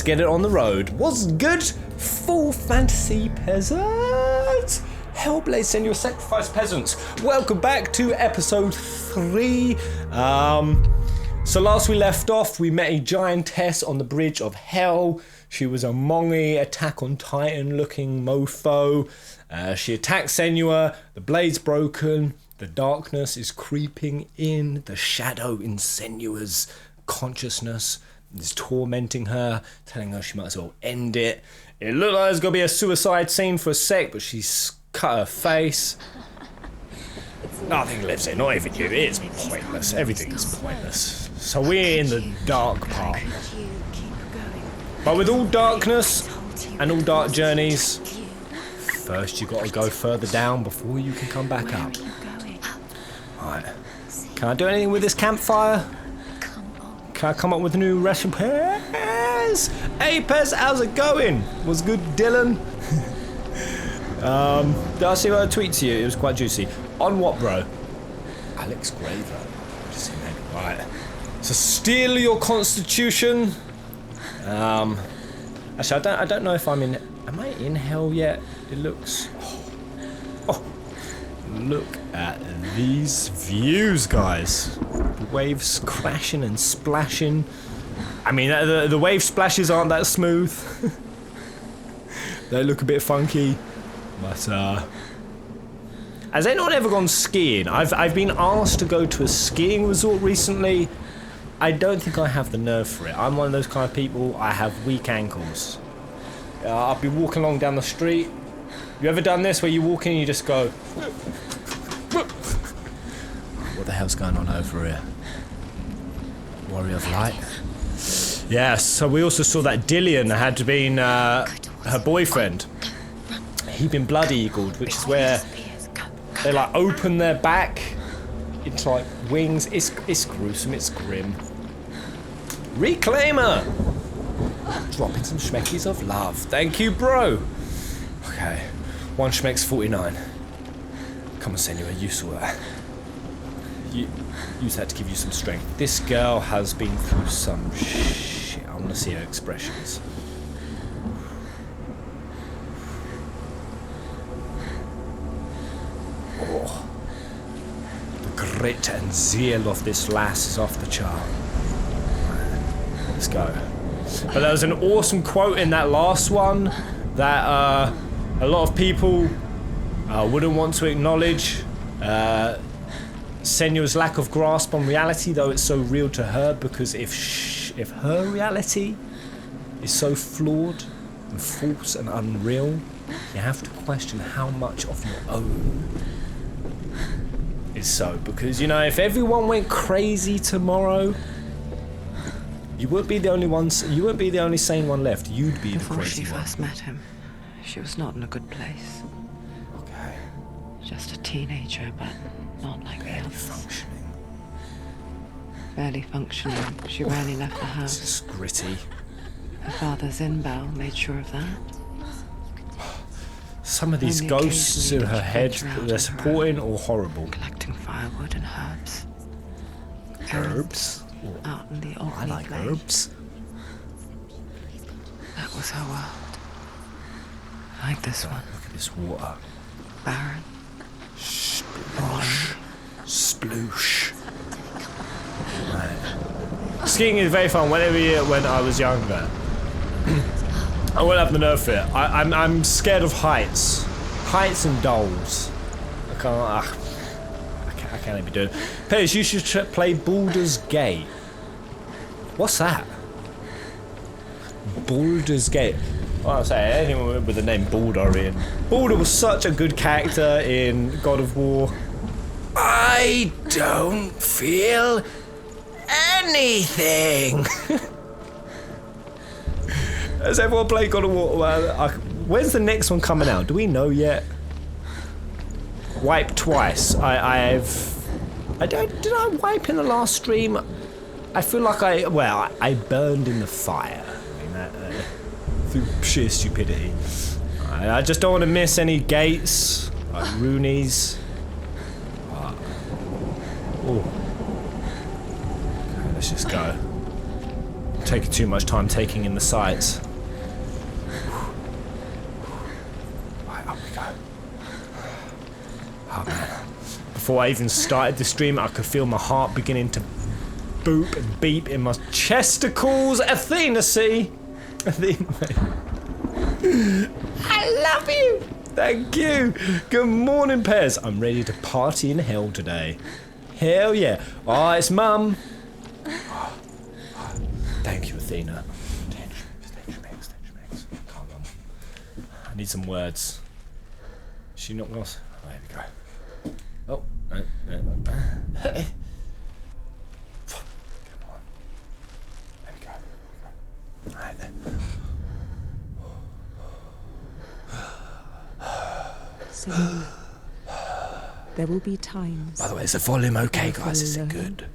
get it on the road. What's good, full fantasy peasants? Hellblade Senua Sacrifice Peasants. Welcome back to episode 3. So last we left off, we met a giantess on the bridge of hell. She was a Mongi Attack on Titan looking mofo. She attacked Senua. The blade's broken. The darkness is creeping in. The shadow in Senua's consciousness is tormenting her, telling her she might as well end it. It looked like there's going to be a suicide scene for a sec, but she's cut her face. Nothing lives here, not even you. It's pointless. Everything is pointless. So we're in the dark part. But with all darkness and all dark journeys, first you got to go further down before you can come back up. Right. Can I do anything with this campfire? Can I come up with a new recipe? Hey Pez, how's it going? What's good, Dylan? Did I see what I tweet to you? It was quite juicy. On what, bro? Alex Graver. Right. So steal your constitution. Actually, I don't know if I'm in. Am I in hell yet? It looks. Oh, look at these views, guys. The waves crashing and splashing. I mean, the wave splashes aren't that smooth. They look a bit funky, but has anyone ever gone skiing? I've been asked to go to a skiing resort recently. I don't think I have the nerve for it. I'm one of those kind of people. I have weak ankles. I'll be walking along down the street. You ever done this where you walk in and you just go, what the hell's going on over here? Warrior of Light? Yeah, so we also saw that Dillian had been her boyfriend. He'd been blood eagled, which is where they like open their back into like wings. It's gruesome, it's grim. Reclaimer! Dropping some schmeckies of love. Thank you, bro. Okay, one schmeck's 49. Come on, Senua, you saw that. Use that to give you some strength. This girl has been through some shit. I want to see her expressions. Oh. The grit and zeal of this lass is off the chart. Let's go. But there was an awesome quote in that last one that a lot of people wouldn't want to acknowledge. Senua's lack of grasp on reality, though it's so real to her, because if her reality is so flawed and false and unreal, you have to question how much of your own is so. Because, you know, if everyone went crazy tomorrow, you wouldn't be the only ones. You wouldn't be the only sane one left. You'd be the crazy one. Before she first met him, she was not in a good place. Okay. Just a teenager, but not like the others. Functioning. Barely functioning. She rarely left the house. This is gritty. Her father Zinbao made sure of that. Some of these Only ghosts in occasionally her head venture out that they're on her supporting or horrible. Collecting firewood and herbs. Herbs? Out in the I like herbs. That was her world. Like this one. Look at this water. Barren. Sploosh. Sploosh. Right. Skiing is very fun. When I was younger, I wouldn't have the nerve for it. I'm scared of heights. Heights and dolls. I can't even do it. Pez, you should play Baldur's Gate. What's that? Baldur's Gate. Well, I'm saying anyone with the name Baldur in. Baldur was such a good character in God of War. I don't feel anything. Has everyone played God of War? When's the next one coming out? Do we know yet? Wipe twice. Did I wipe in the last stream? I feel like I burned in the fire. I mean, that, through sheer stupidity. I just don't want to miss any gates, like Rooney's. Oh. Okay, let's just go. taking too much time taking in the sights. Right, up we go. Oh man. Before I even started the stream, I could feel my heart beginning to boop and beep in my chesticles. Athena, see? Athena. I love you! Thank you! Good morning, Pez. I'm ready to party in hell today. Hell yeah. Oh, it's Mum. Thank you, Athena. Thanks. Come on. I need some words. Is she not lost? Oh, there we go. Oh, no. Come on. There we go. Alright then. So, there will be times. By the way, is the volume okay, guys? Is it good?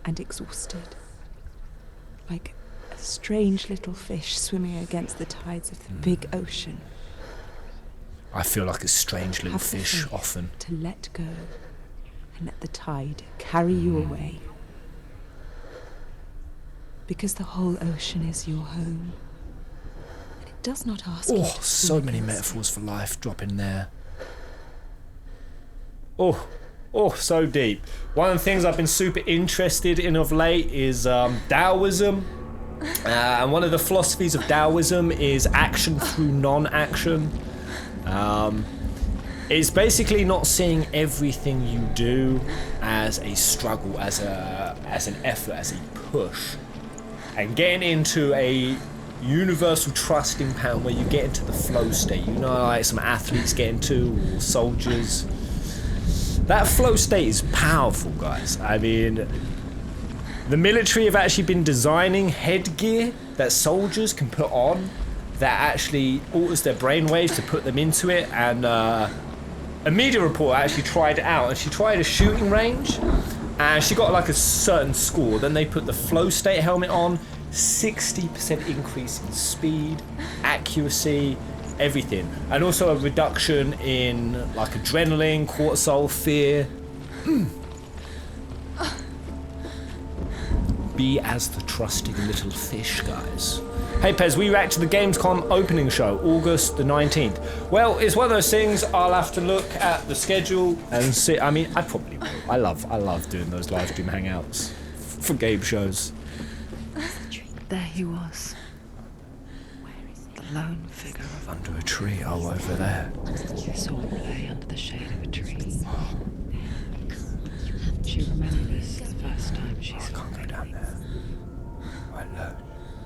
And exhausted. Like a strange little fish swimming against the tides of the big ocean. I feel like a strange little Have the fish faith often. to let go and let the tide carry you away. Because the whole ocean is your home. And it does not ask you Oh, to so swim many against metaphors for life dropping there. Oh, so deep. One of the things I've been super interested in of late is Taoism. And one of the philosophies of Taoism is action through non-action. It's basically not seeing everything you do as a struggle, as an effort, as a push. And getting into a universal trusting pattern where you get into the flow state. You know, like some athletes get into, or soldiers. That flow state is powerful, guys. I mean, the military have actually been designing headgear that soldiers can put on that actually alters their brainwaves to put them into it. And a media reporter actually tried it out, and she tried a shooting range, and she got like a certain score. Then they put the flow state helmet on, 60% increase in speed, accuracy, everything, and also a reduction in like adrenaline, cortisol, fear. Be as the trusting little fish, guys. Hey Pez, we react to the Gamescom opening show, August the 19th. Well, it's one of those things. I'll have to look at the schedule and see. I mean, I probably will. I love doing those live stream hangouts for game shows. There he was. The lone figure of Under a tree, oh, over there. Sword lay under the shade of a tree. She remembers the first time she saw Can't go down there. Alone.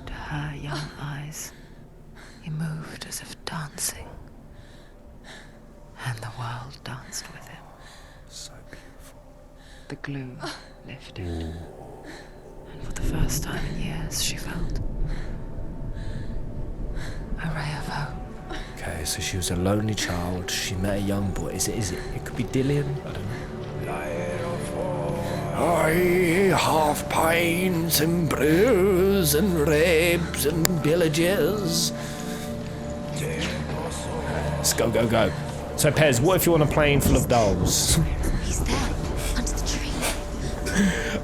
To her young eyes, he moved as if dancing. And the world danced with him. So beautiful. The glue lifted. And for the first time in years, she felt a ray of hope. Okay, so she was a lonely child. She met a young boy. Is it? It could be Dillian. I don't know. I have pains and bruises and ribs and villages. Let's go. So Pez, what if you want a plane full of dolls? He's there, under the tree.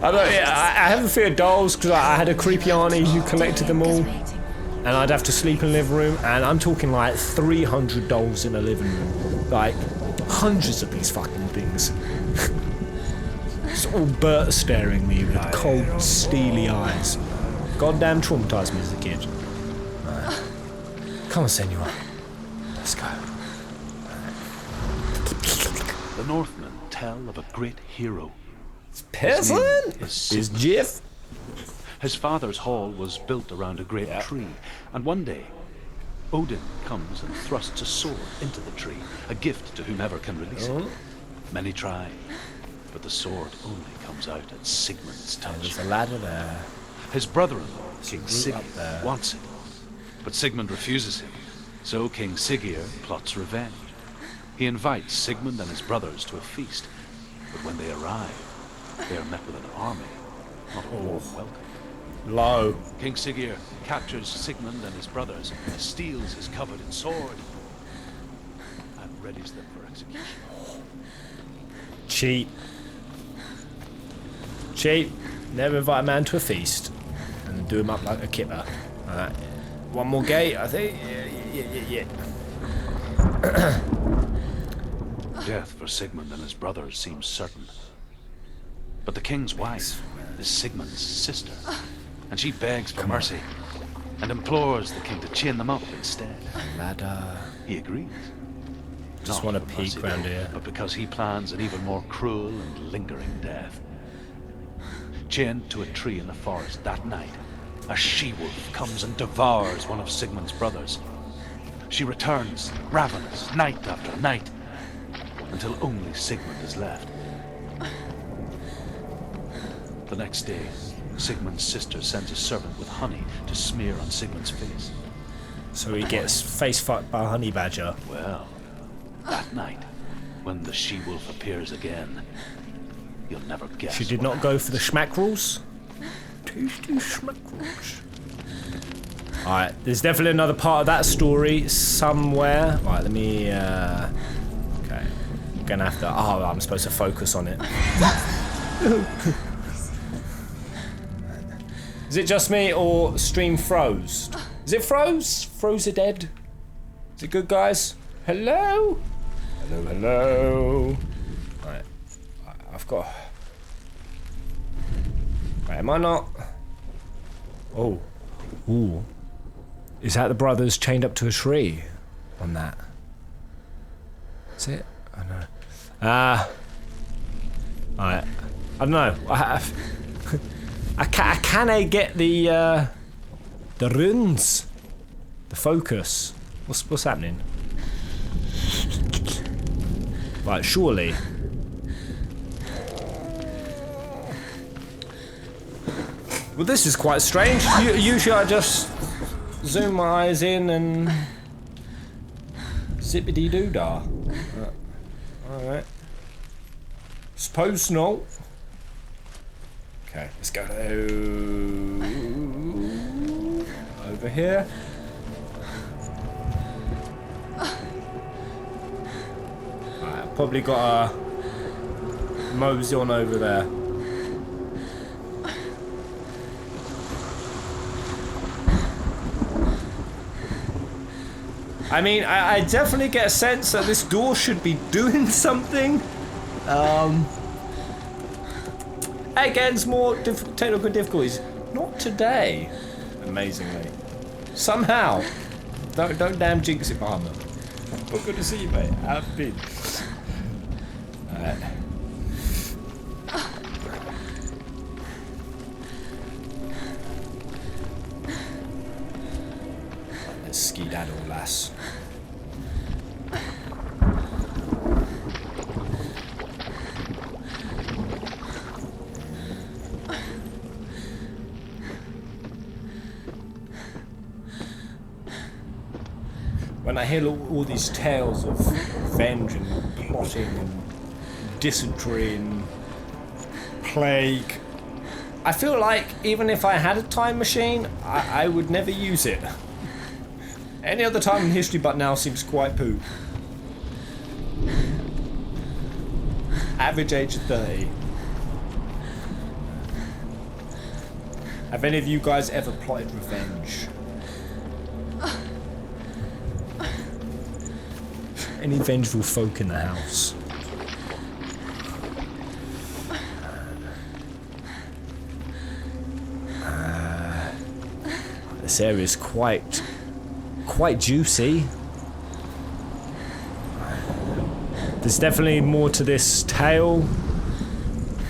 I have a fear of dolls because I had a creepy auntie who collected them all. And I'd have to sleep in the living room, and I'm talking like 300 dolls in a living room. Like, hundreds of these fucking things. It's all Bert staring at me with cold, steely eyes. Goddamn traumatized me as a kid. Right. Come on, Senua. Let's go. The Northmen tell of a great hero. Peasant? Is Jiff? His father's hall was built around a great tree, and one day, Odin comes and thrusts a sword into the tree, a gift to whomever can release it. Many try, but the sword only comes out at Sigmund's There's touch. a ladder there. His brother-in-law, King up Sigurd, there. wants it, but Sigmund refuses him, so King Sigurd plots revenge. He invites Sigmund and his brothers to a feast, but when they arrive, they are met with an army, not a warm welcome. Low. King Sigurd captures Sigmund and his brothers, steals his coveted sword, and readies them for execution. Cheat. Never invite a man to a feast. And do him up like a kipper. Alright. One more gate, I think. Yeah. Death for Sigmund and his brothers seems certain. But the king's wife is Sigmund's sister, and she begs for mercy and implores the king to chain them up instead. Ladder. He agrees. Just Not want to for peek mercy, round here. but because he plans an even more cruel and lingering death. Chained to a tree in the forest that night, a she-wolf comes and devours one of Sigmund's brothers. She returns, ravenous, night after night, until only Sigmund is left. The next day, Sigmund's sister sends a servant with honey to smear on Sigmund's face. So he gets face fucked by a honey badger. Well, that night, when the she-wolf appears again, you'll never guess. She did not go for the schmackrels. Tasty schmackrels. Alright, there's definitely another part of that story somewhere. Right, let me, okay. I'm gonna have to, oh, I'm supposed to focus on it. Is it just me or stream froze? Is it froze? Froze are dead? Is it good, guys? Hello? Hello? Right, I've got... Right, am I not... Oh. Ooh. Is that the brothers chained up to a tree on that? Is it? I don't know. Alright. I don't know. Can I get the runes? The focus. What's happening? Right, surely. Well, this is quite strange. Usually I just zoom my eyes in and zippity doo dah. Alright. Suppose not. Okay, let's go over here. Right, I've probably got a mosey on over there. I mean, I definitely get a sense that this door should be doing something. Against more technical difficulties. Not today, amazingly. Somehow. Don't damn jinx it, Barman. But good to see you, mate. I've been. Alright. Let's skedaddle, lass. When I hear all these tales of revenge and plotting and dysentery and plague, I feel like even if I had a time machine, I would never use it. Any other time in history but now seems quite poo. Average age of 30. Have any of you guys ever plotted revenge? Any vengeful folk in the house? This area is quite juicy. There's definitely more to this tale,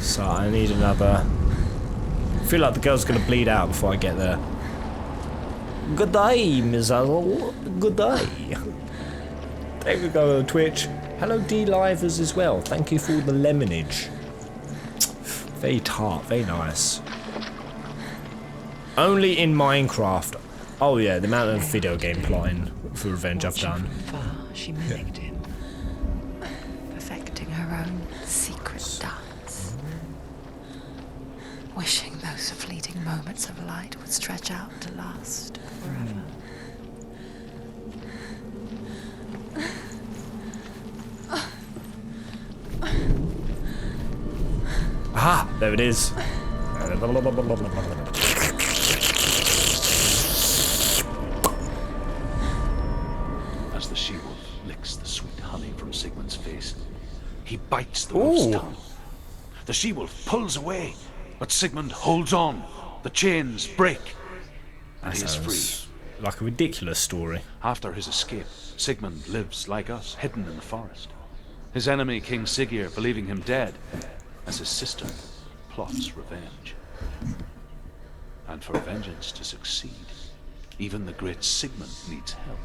so I need another. I feel like the girl's gonna bleed out before I get there. Good day, Miss Hazel. Good day. There we go, Twitch. Hello, D-Livers as well. Thank you for all the lemonage. Very tart, very nice. Only in Minecraft. Oh yeah, the amount of video game plotting for revenge I've done. From far, she mimicked him, perfecting her own secret dance, wishing those fleeting moments of light would stretch out to last forever. Aha! There it is. licks the sweet honey from Sigmund's face. He bites the wolf's tongue. The she-wolf pulls away, but Sigmund holds on. The chains break, and he is free. Like a ridiculous story. After his escape, Sigmund lives like us, hidden in the forest. His enemy, King Siggeir, believing him dead, as his sister plots revenge. And for vengeance to succeed, even the great Sigmund needs help.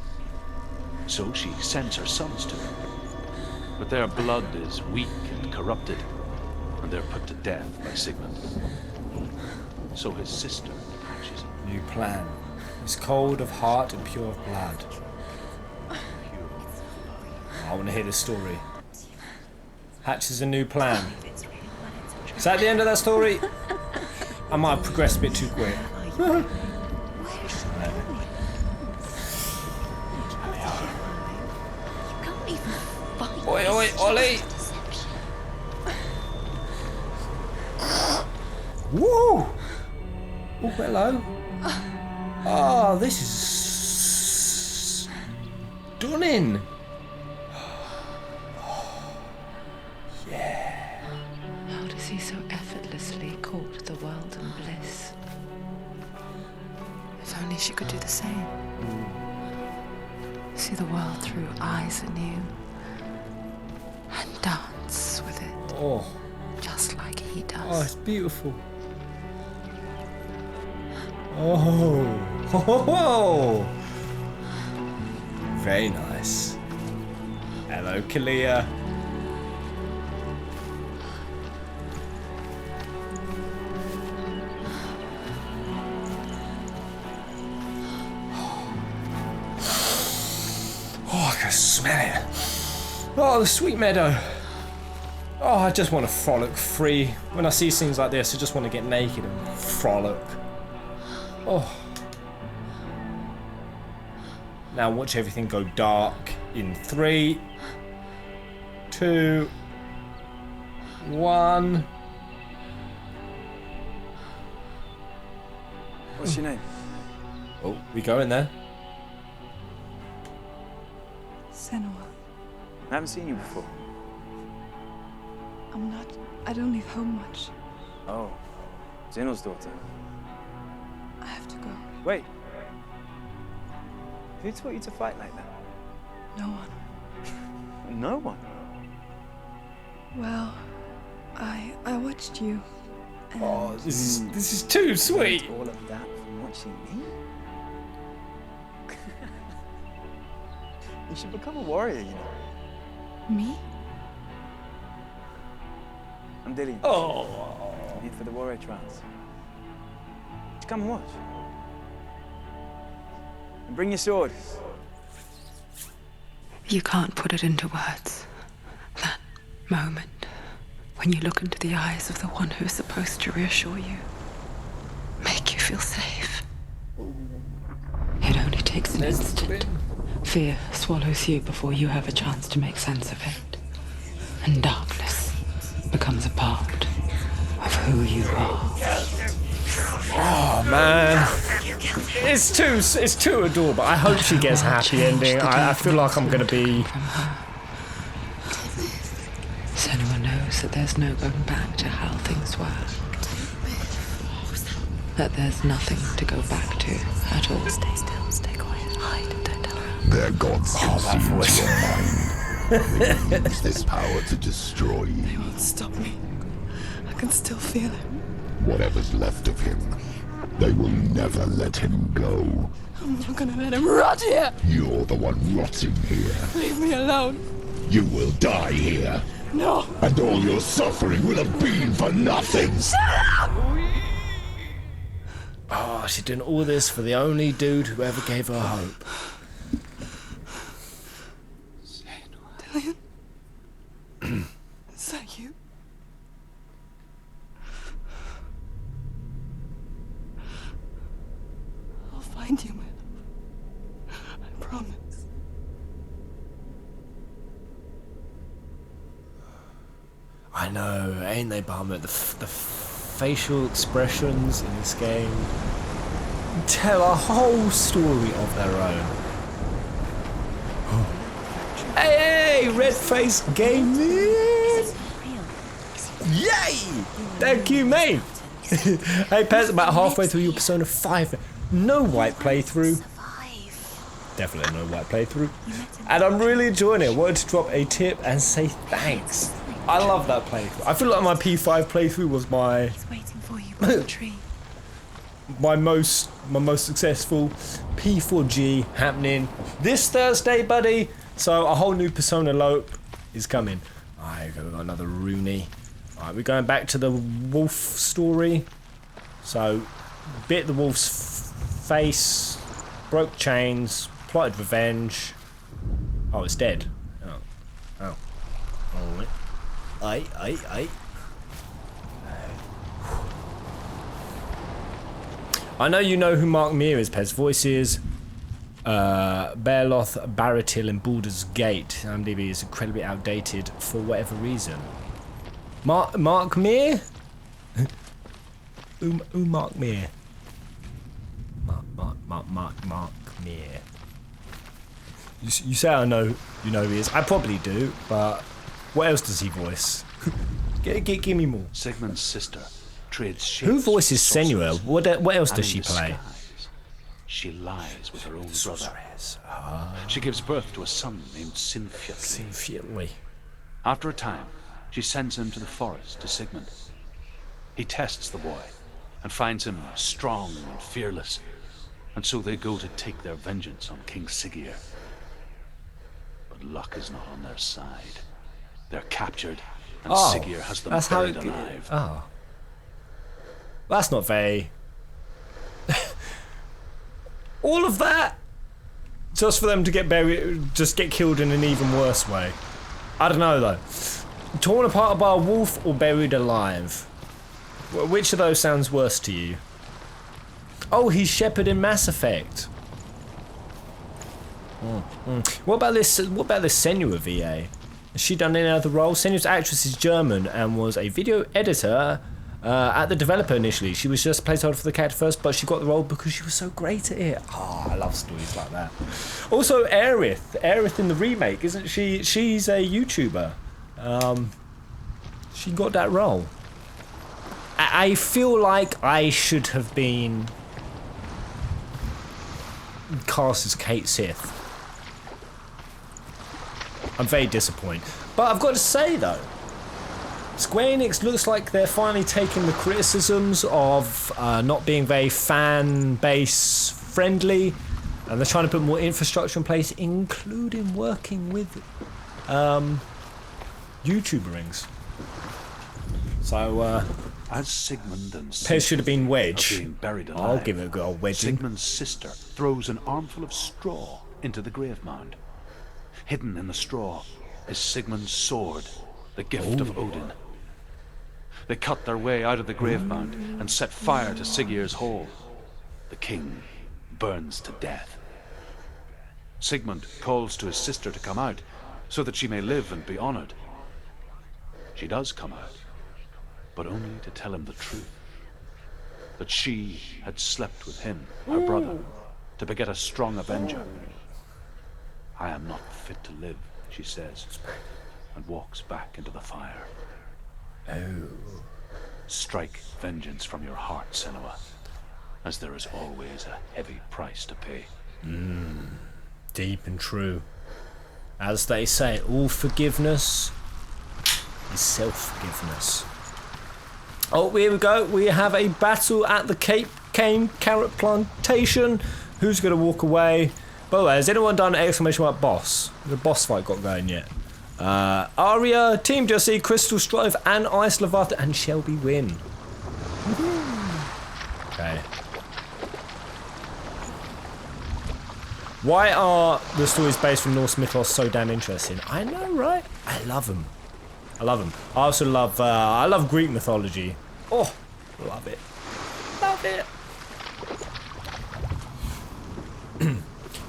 So she sends her sons to him. But their blood is weak and corrupted, and they're put to death by Sigmund. So his sister hatches a New plan. It's cold of heart and pure of blood. I want to hear the story. Hatches a new plan. Is that the end of that story? I might have progressed a bit too quick. Oi, oi, Ollie! Woo! Oh, hello. Oh, this is stunning. Yeah. How does he so effortlessly court the world and bliss? If only she could do the same. See the world through eyes anew. And dance with it. Oh. Just like he does. Oh, it's beautiful. Oh. Ho, ho, ho. Very nice. Hello, Kalia. Oh, I can smell it. Oh, the sweet meadow. Oh, I just want to frolic free. When I see things like this, I just want to get naked and frolic. Oh. Now watch everything go dark in 3, 2, 1. What's your name? Oh, we go in there. Senua. I haven't seen you before. I don't leave home much. Oh, Zeno's daughter. I have to go. Wait. Who taught you to fight like that? No one. No one. Well, I watched you. And Oh, this is too sweet. All of that from watching me? You should become a warrior, you know. me? I'm Dillian. Oh. I'm here for the warrior trials. Just come and watch. And bring your sword. You can't put it into words. That moment when you look into the eyes of the one who is supposed to reassure you, make you feel safe. It only takes an instant. Fear swallows you before you have a chance to make sense of it. And darkness becomes a part of who you are. Oh man, it's too adorable. I hope she gets a happy ending. I feel like I'm gonna be. From her. Senua knows that there's no going back to how things were. That there's nothing to go back to at all. Stay still, stay quiet, hide, don't tell her. Their gods that voice. your mind. They will use this power to destroy you. They won't stop me. I can still feel it. Whatever's left of him, they will never let him go. I'm not gonna let him rot here. You're the one rotting here. Leave me alone. You will die here. No. And all your suffering will have been for nothing. Oh, she's doing all this for the only dude who ever gave her hope. Dillian? Is that you? I'll find you, my love. I promise. I know, ain't they bummer? The facial expressions in this game tell a whole story of their own. Red Face Gaming! Yay! Thank you, mate! Hey, Pez, about halfway through your Persona 5. No white playthrough. Definitely no white playthrough. And I'm really enjoying it. I wanted to drop a tip and say thanks. I love that playthrough. I feel like my P5 playthrough was my my most successful. P4G happening this Thursday, buddy. So a whole new Persona Lope is coming. Alright, we've got another Rooney. Alright, we're going back to the wolf story. So, bit the wolf's face, broke chains, plotted revenge. Oh, it's dead. Oh. Alright. Aye. I know you know who Mark Meer is, Pez. Voices Bearloth, Baratil, and Baldur's Gate. IMDb is incredibly outdated for whatever reason. Mark Meer? Who Mark Meer? Mark Meer. You say I know you know who he is. I probably do, but what else does he voice? Give me more. Sigmund's sister trades shapes. Who voices Senua? What else does she play? She lies with her own brother. She gives birth to a son named Sinfjotli. After a time, she sends him to the forest to Sigmund. He tests the boy and finds him strong and fearless, and so they go to take their vengeance on King Siggeir. But luck is not on their side. They're captured, and Siggeir has them buried alive. Oh. That's not very... All of that? Just for them to get buried, just get killed in an even worse way. I don't know though. Torn apart by a wolf or buried alive? Which of those sounds worse to you? Oh, he's Shepard in Mass Effect. What about this Senua VA? Has she done any other roles? Senua's actress is German and was a video editor at the developer initially. She was just placeholder for the character first, but she got the role because she was so great at it. Oh, I love stories like that. Also, Aerith in the remake, isn't she? She's a YouTuber. She got that role. I feel like I should have been cast as Kate Sith. I'm very disappointed. But I've got to say though, Square Enix looks like they're finally taking the criticisms of not being very fan base friendly, and they're trying to put more infrastructure in place, including working with YouTuberings. So as Sigmund and Pez should have been Wedge. being buried alive, I'll give it a good old wedging. Sigmund's sister throws an armful of straw into the grave mound. Hidden in the straw is Sigmund's sword, the gift of Odin. They cut their way out of the grave mound and set fire to Siggeir's hall. The king burns to death. Sigmund calls to his sister to come out so that she may live and be honored. She does come out, but only to tell him the truth. That she had slept with him, her brother, to beget a strong avenger. I am not fit to live, she says, and walks back into the fire. Oh. Strike vengeance from your heart, Senua, as there is always a heavy price to pay. Deep and true. As they say, all forgiveness is self-forgiveness. Oh, here we go. We have a battle at the Cape Cane Carrot Plantation. Who's going to walk away? By the way, has anyone done an exclamation mark boss? The boss fight got going yet? Arya, Team Jesse, Crystal Strive, and Ice Leviathan, and Shelby win. Okay. Why are the stories based from Norse mythos so damn interesting? I know, right? I love them. I love them. I also love, I love Greek mythology. Oh, love it. Love it.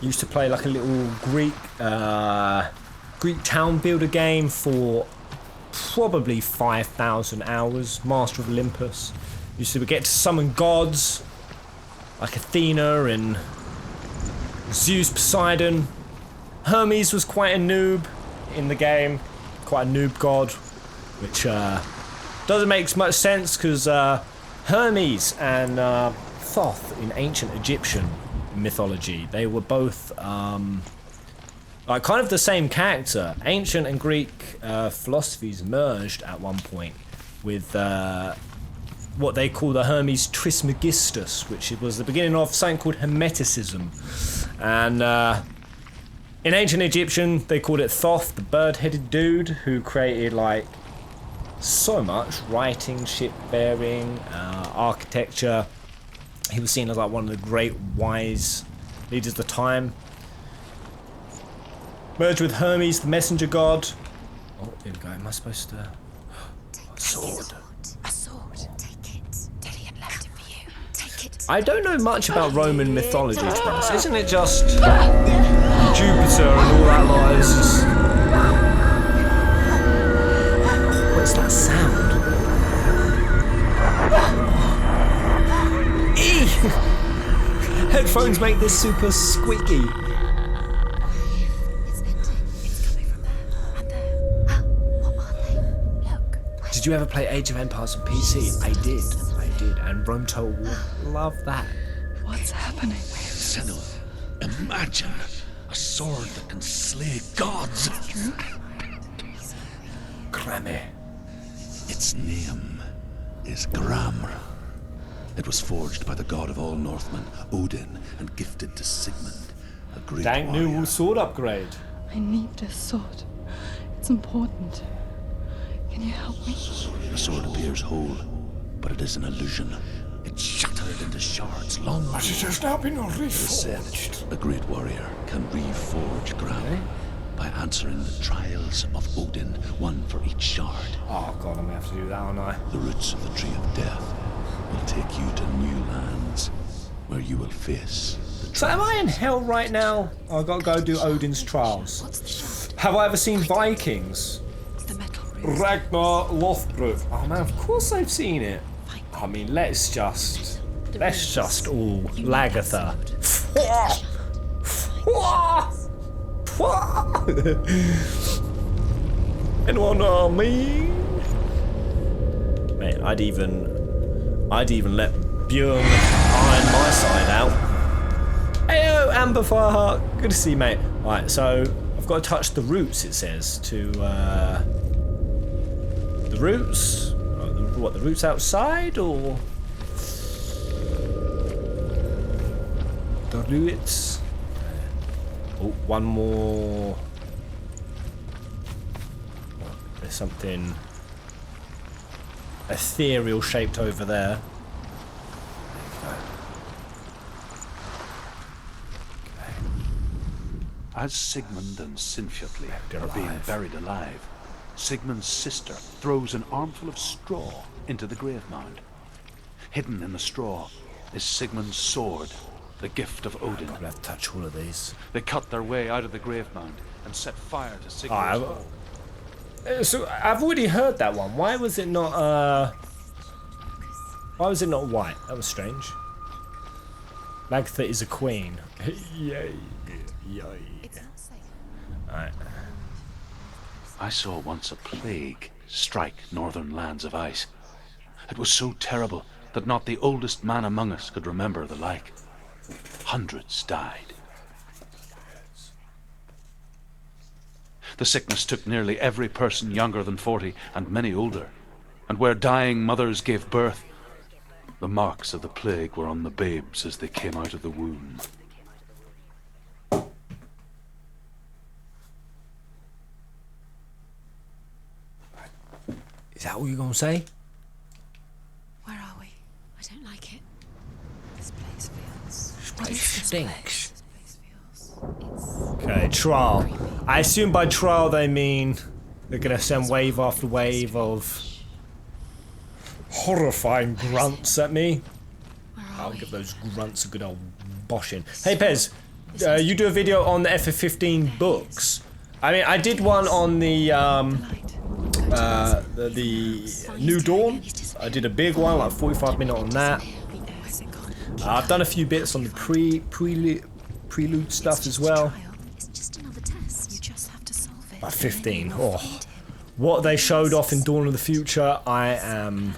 Used to play like a little Greek town builder game for probably 5,000 hours. Master of Olympus. Used to get to summon gods like Athena and Zeus, Poseidon. Hermes was quite a noob. in the game. Quite a noob god, which doesn't make much sense because Hermes and Thoth in ancient Egyptian mythology, they were both like kind of the same character. Ancient and Greek philosophies merged at one point with what they call the Hermes Trismegistus, which was the beginning of something called Hermeticism. And in ancient Egyptian, they called it Thoth, the bird-headed dude who created like so much writing, ship-bearing, architecture. He was seen as like one of the great wise leaders of the time. Merged with Hermes, the messenger god. Oh, here we go. Am I supposed to? A sword. A sword. Take it. Daddy had left it for you. Take it. I don't know much about Roman mythology, to be honest. Isn't it just Jupiter and all that lot? It's just... What's that sound? Headphones make this super squeaky. It's empty. It's coming from there and there. What are they? Look. Did you ever play Age of Empires on PC? I did. And Rome Total War. Love that. What's happening? Senua, imagine a sword that can slay gods. Grammy. Its name is Gram. It was forged by the god of all Northmen, Odin, and gifted to Sigmund, a great Dank warrior. new sword upgrade. I need this sword. It's important. Can you help me? The sword appears whole, but it is an illusion. It shattered into shards long ago. It has now been It is said a great warrior can reforge Gram by answering the trials of Odin, one for each shard. Oh god, I'm gonna have to do that, aren't I? The roots of the Tree of Death will take you to new lands where you will face the So am I in hell right now? I've got to go do Odin's trials. Have I ever seen Vikings? The metal roots. Ragnar Lothbrok. Oh man, of course I've seen it. I mean, let's just all Lagatha. Anyone know me? Mate, I'd even let Bjorn iron my side out. Heyo, Amberfire Heart. Good to see you, mate. Right, so I've got to touch the roots, it says, to the roots. What, the roots outside, or the roots? Oh, one more. There's something ethereal shaped over there. As Sigmund and Sinfjotli They're are being alive. buried alive, Sigmund's sister throws an armful of straw into the grave mound. Hidden in the straw is Sigmund's sword, the gift of Odin. I'm gonna have to touch all of these. They cut their way out of the grave mound and set fire to Sigmund's home. So I've already heard that one. Why was it not? Why was it not white? That was strange. Lagatha is a queen. Yay! Yay! It's not safe. Alright. I saw once a plague strike northern lands of ice. It was so terrible that not the oldest man among us could remember the like. Hundreds died. The sickness took nearly every person younger than 40 and many older. And where dying mothers gave birth, the marks of the plague were on the babes as they came out of the womb. Is that all you're gonna say? Where are we? I don't like it. This place feels. This What place is this stinks. This place feels. It's. Okay, trial. I assume by trial they mean they're gonna send wave after wave of horrifying grunts at me. Where are I'll we? give those grunts a good old boshing. Hey Pez, you do a video on the FF15 books. I mean, I did one on the New Dawn. I did a big one, like 45-minute on that. Where's it gone? I've done a few bits on the prelude stuff as well. It's just another test. You just have to solve it. 15. Oh. What they showed off in Dawn of the Future, I am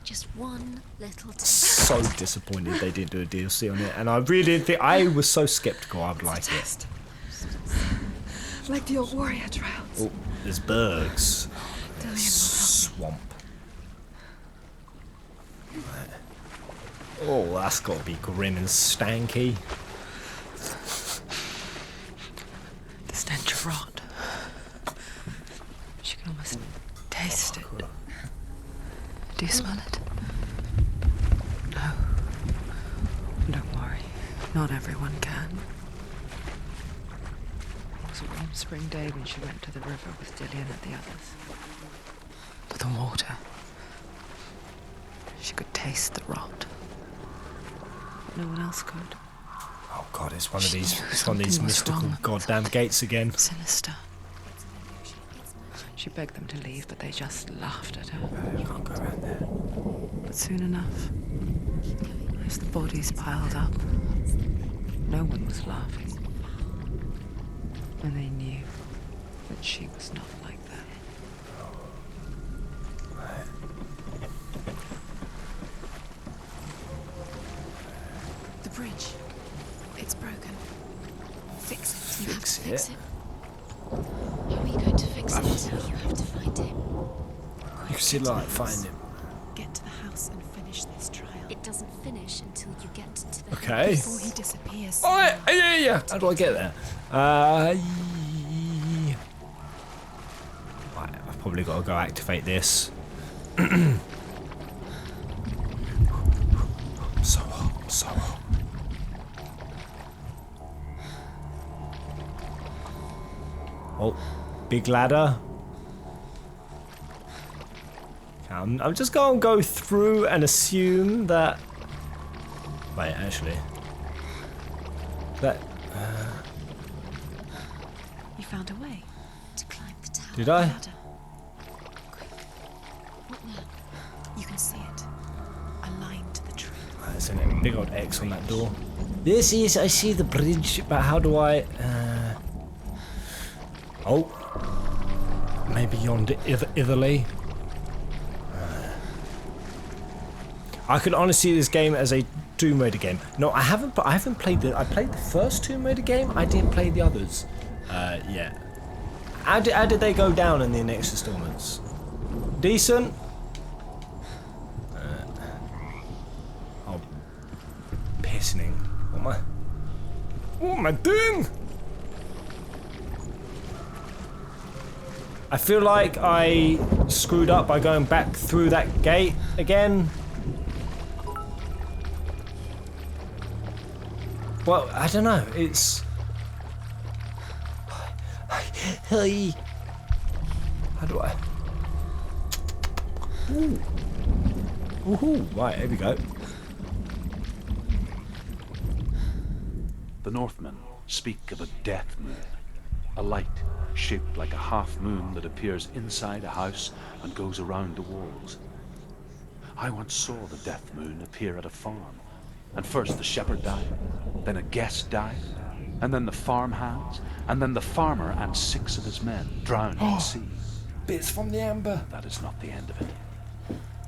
Just one little so disappointed they didn't do a DLC on it. And I really didn't think, I was so skeptical I would like it. Like the old warrior trials. Oh, there's bergs. Swamp. Oh, that's got to be grim and stanky. The stench of rot. She can almost taste it. Do you smell it? No. Don't worry. Not everyone can. It was a warm spring day when she went to the river with Dillian and the others. For the water. She could taste the rot. But no one else could. Oh god, it's one of these mystical goddamn gates again. Sinister. She begged them to leave, but they just laughed at her. I can't go around there. But soon enough, as the bodies piled up, no one was laughing. And they knew that she was not like that. The bridge. It's broken. Fix it. You have to Fix fix it? it. How are you going to fix it? You have to find him. You can see light, find him. Get to the house and finish this trial. It doesn't finish until you get to the Okay. before he disappears. Oh, yeah. How do I get there? Right, I've probably got to go activate this. So hot, so hot. Oh, big ladder. I'm just going to go through and assume that... Wait, actually. That... You found a way to climb the tower. Did I? Ladder. Quick. What now? You can see it. A line to the tree. There's a big old X on that door. This is... I see the bridge, but how do I... Oh. Maybe yonder Italy. I could honestly see this game as a Tomb Raider game. No, I haven't played the... I played the first Tomb Raider game. I didn't play the others yet. How did they go down in the next installments? Decent. Oh, pissing. What am I doing? I feel like I screwed up by going back through that gate again. Well, I don't know. It's... Hey. How do I... Ooh. Woohoo. Right, here we go. The Northmen speak of a death moon, a light shaped like a half moon that appears inside a house and goes around the walls. I once saw the death moon appear at a farm, and first the shepherd died, then a guest died, and then the farmhands, and then the farmer and 6 of his men drowned in the sea. Bits from the amber. That is not the end of it,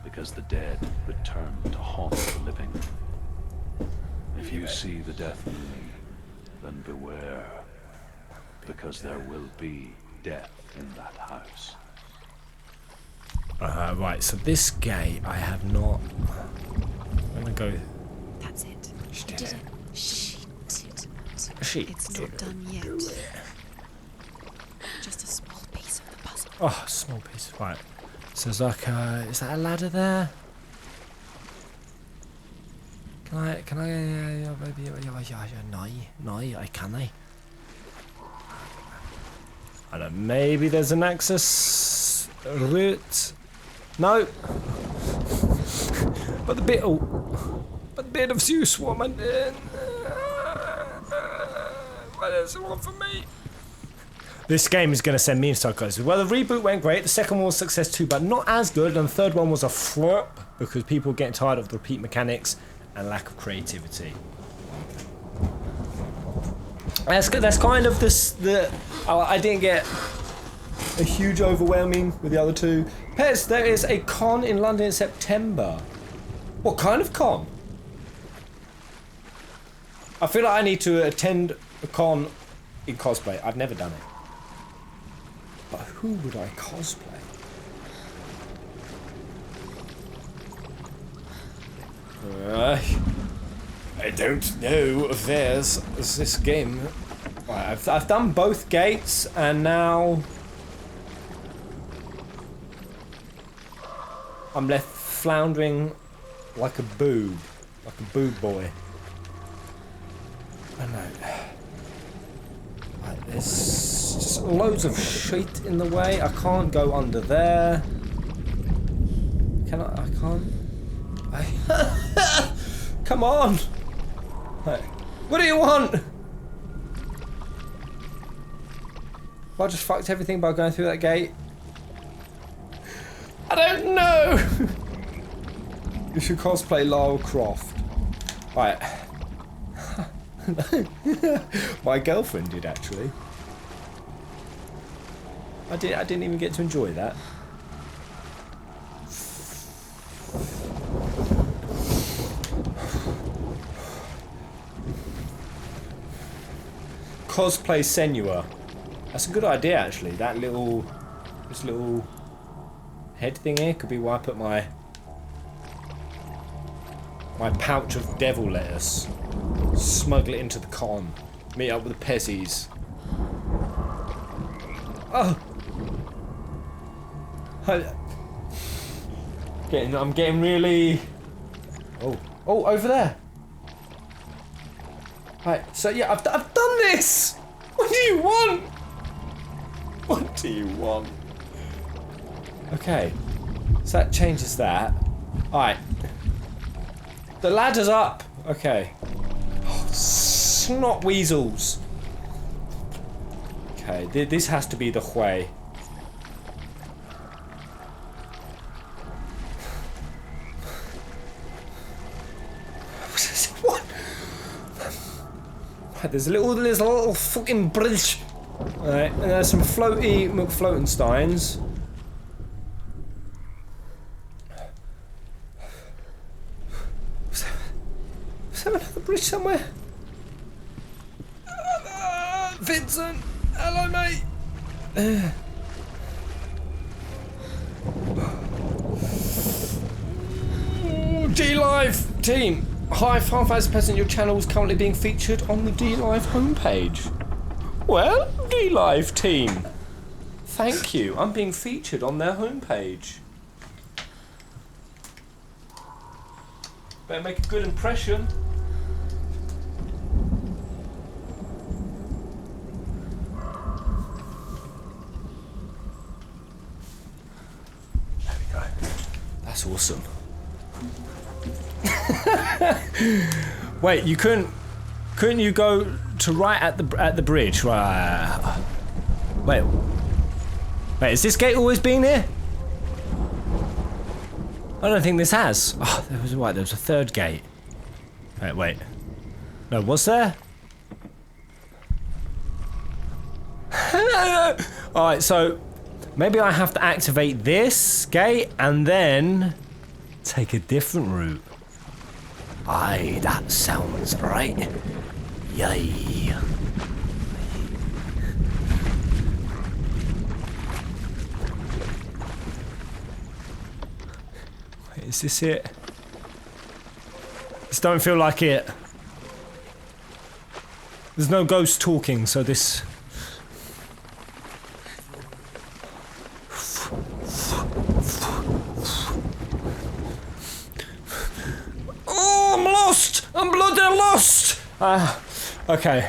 because the dead return to haunt the living. If you see the death moon, then beware, because there will be death in that house. Right, so this gate I have not... I'm gonna go... That's it. She You did did it. it. She did it. She It's did not it. done yet. Just a small piece of the puzzle. Oh, small piece. Right. So there's like a... Is that a ladder there? Can I... Maybe... No, I can't. I don't know, maybe there's an access route. No. But the bit... Oh. But the bit of Zeus woman... What is the one for me? This game is going to send me in psychosis. Well, the reboot went great. The second one was a success too, but not as good. And the third one was a flop because people were getting tired of the repeat mechanics and lack of creativity. That's kind of this. I didn't get a huge overwhelming with the other two. Pez, there is a con in London in September. What kind of con? I feel like I need to attend a con in cosplay. I've never done it. But who would I cosplay? I don't know if there's this game. Right, I've done both gates and now I'm left floundering like a boob boy. I know. Right, there's just loads of shit in the way. I can't go under there. Can I? I can't. Come on! Hey, what do you want? I just fucked everything by going through that gate. I don't know! You should cosplay Lara Croft. Right. My girlfriend did actually. I didn't even get to enjoy that. Cosplay Senua. That's a good idea actually. This little head thing here could be where I put my pouch of devil lettuce. Smuggle it into the con. Meet up with the Pezzies. Oh! I'm getting really... Oh, over there! Right, so yeah, I've done this! What do you want? What do you want? Okay, so that changes that. Alright. The ladder's up! Okay. Oh, snot weasels! Okay, this has to be the way. What? There's a little fucking bridge. Alright, and there's some floaty McFloatensteins. Was there another bridge somewhere? Vincent! Hello, mate! D-Live team! Hi, Final Fantasy Present, your channel is currently being featured on the D-Live homepage. Well, D-Live team, thank you. I'm being featured on their homepage. Better make a good impression. There we go. That's awesome. Wait, you couldn't you go to right at the bridge? Right. Wait, has this gate always been here? I don't think this has. Oh, there was a third gate. Wait. No, was there? Alright, so maybe I have to activate this gate and then take a different route. Aye, that sounds right. Yay. Wait, is this it? This don't feel like it. There's no ghost talking, so this... I'm lost! I'm bloody lost! Okay.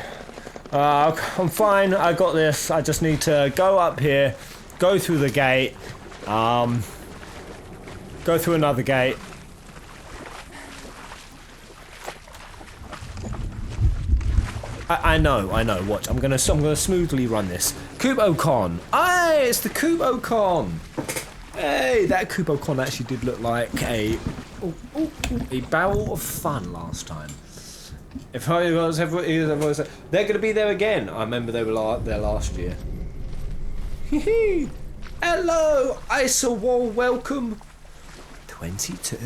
I'm fine, I got this. I just need to go up here, go through the gate, go through another gate. I know, watch. I'm gonna smoothly run this. KuboCon! Aye, it's the KuboCon! Hey, that KuboCon actually did look like a barrel of fun last time. If I was ever, they're going to be there again. I remember they were there last year. Hello, Isa Wall, welcome. 22.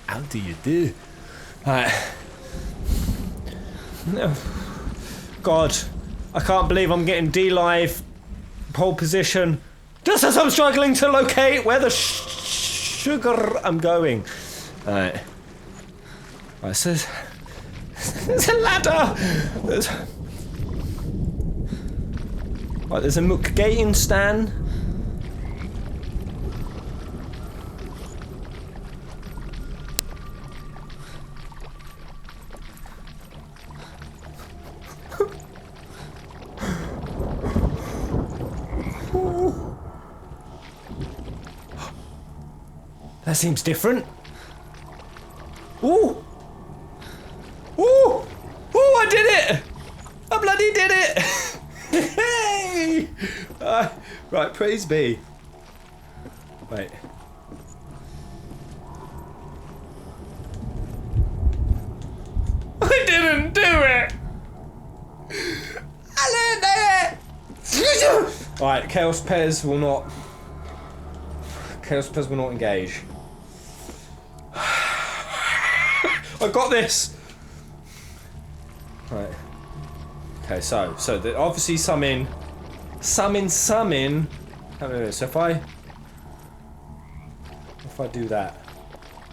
How do you do? Alright. No. God, I can't believe I'm getting D-Live pole position just as I'm struggling to locate where the sugar I'm going. Alright. Alright, so there's a ladder! There's a Mukgating stand. That seems different. Ooh! Ooh! Ooh, I did it! I bloody did it! Hey! Right, praise be. Wait. I didn't do it! I didn't do it! Alright, Chaos Pez will not... Chaos Pez will not engage. I got this! Right. Okay, so obviously summon. How do I do this? So if I do that,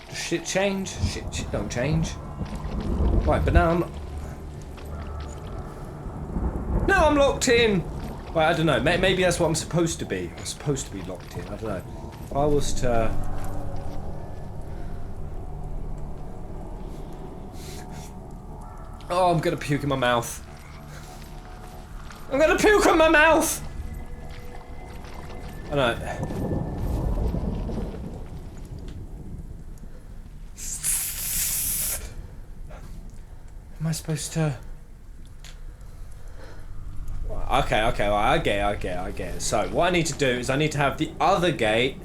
does shit change? Shit don't change. Right, but now I'm locked in. Right, I don't know. Maybe that's what I'm supposed to be. I'm supposed to be locked in. I don't know. If I was to. Oh, I'm gonna puke in my mouth. I'm gonna puke in my mouth! I know. Am I supposed to... Okay, well, I get it. So, what I need to do is I need to have the other gate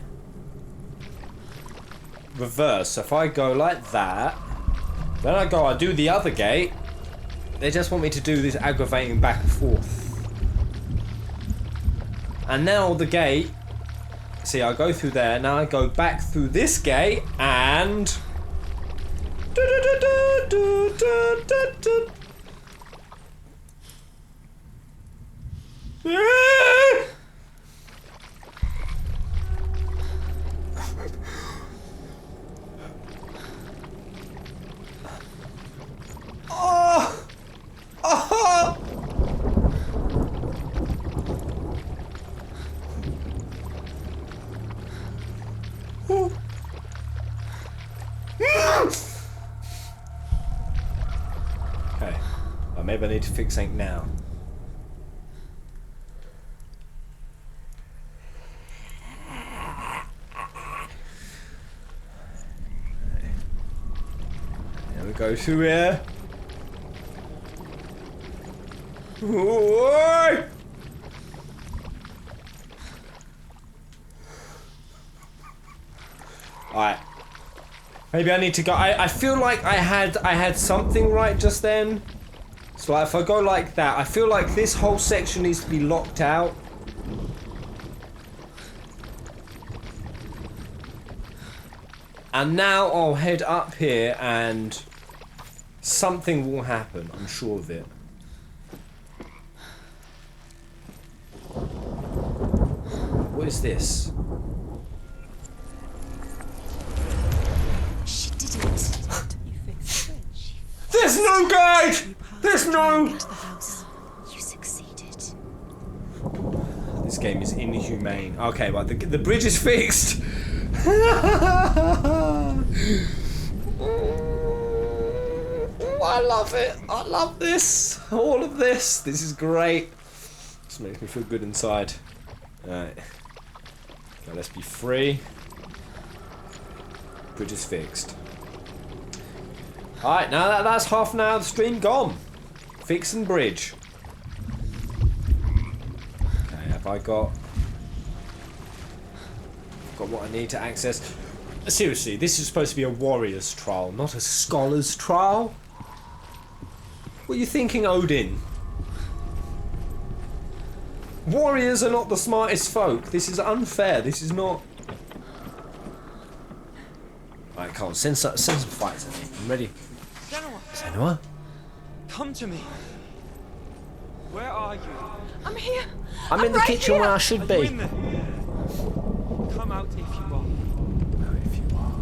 reverse. So if I go like that, then I do the other gate. They just want me to do this aggravating back and forth. And now the gate, see, I go through there, now I go back through this gate, and... Okay. Well, maybe I need to fix something now. There we go through here. Whoa! Alright. Maybe I need to go. I feel like I had something right just then. So like if I go like that, I feel like this whole section needs to be locked out. And now I'll head up here and something will happen, I'm sure of it. What is this? She did it. There's no guide! There's no... Into the house. You succeeded. This game is inhumane. Okay, but the bridge is fixed. I love it. I love this. All of this. This is great. This makes me feel good inside. Alright. Now let's be free. Bridge is fixed. Alright, now that's half an hour of the stream gone. Fixing bridge. Okay, have I got what I need to access? Seriously, this is supposed to be a warrior's trial, not a scholar's trial? What are you thinking, Odin? Warriors are not the smartest folk. This is unfair. This is not... Right, come on, send some fights at me. I'm ready. Senua? Come to me. Where are you? I'm here. I'm in the right kitchen here. where I should Are you be. in there? Come out if you are. No, if you are.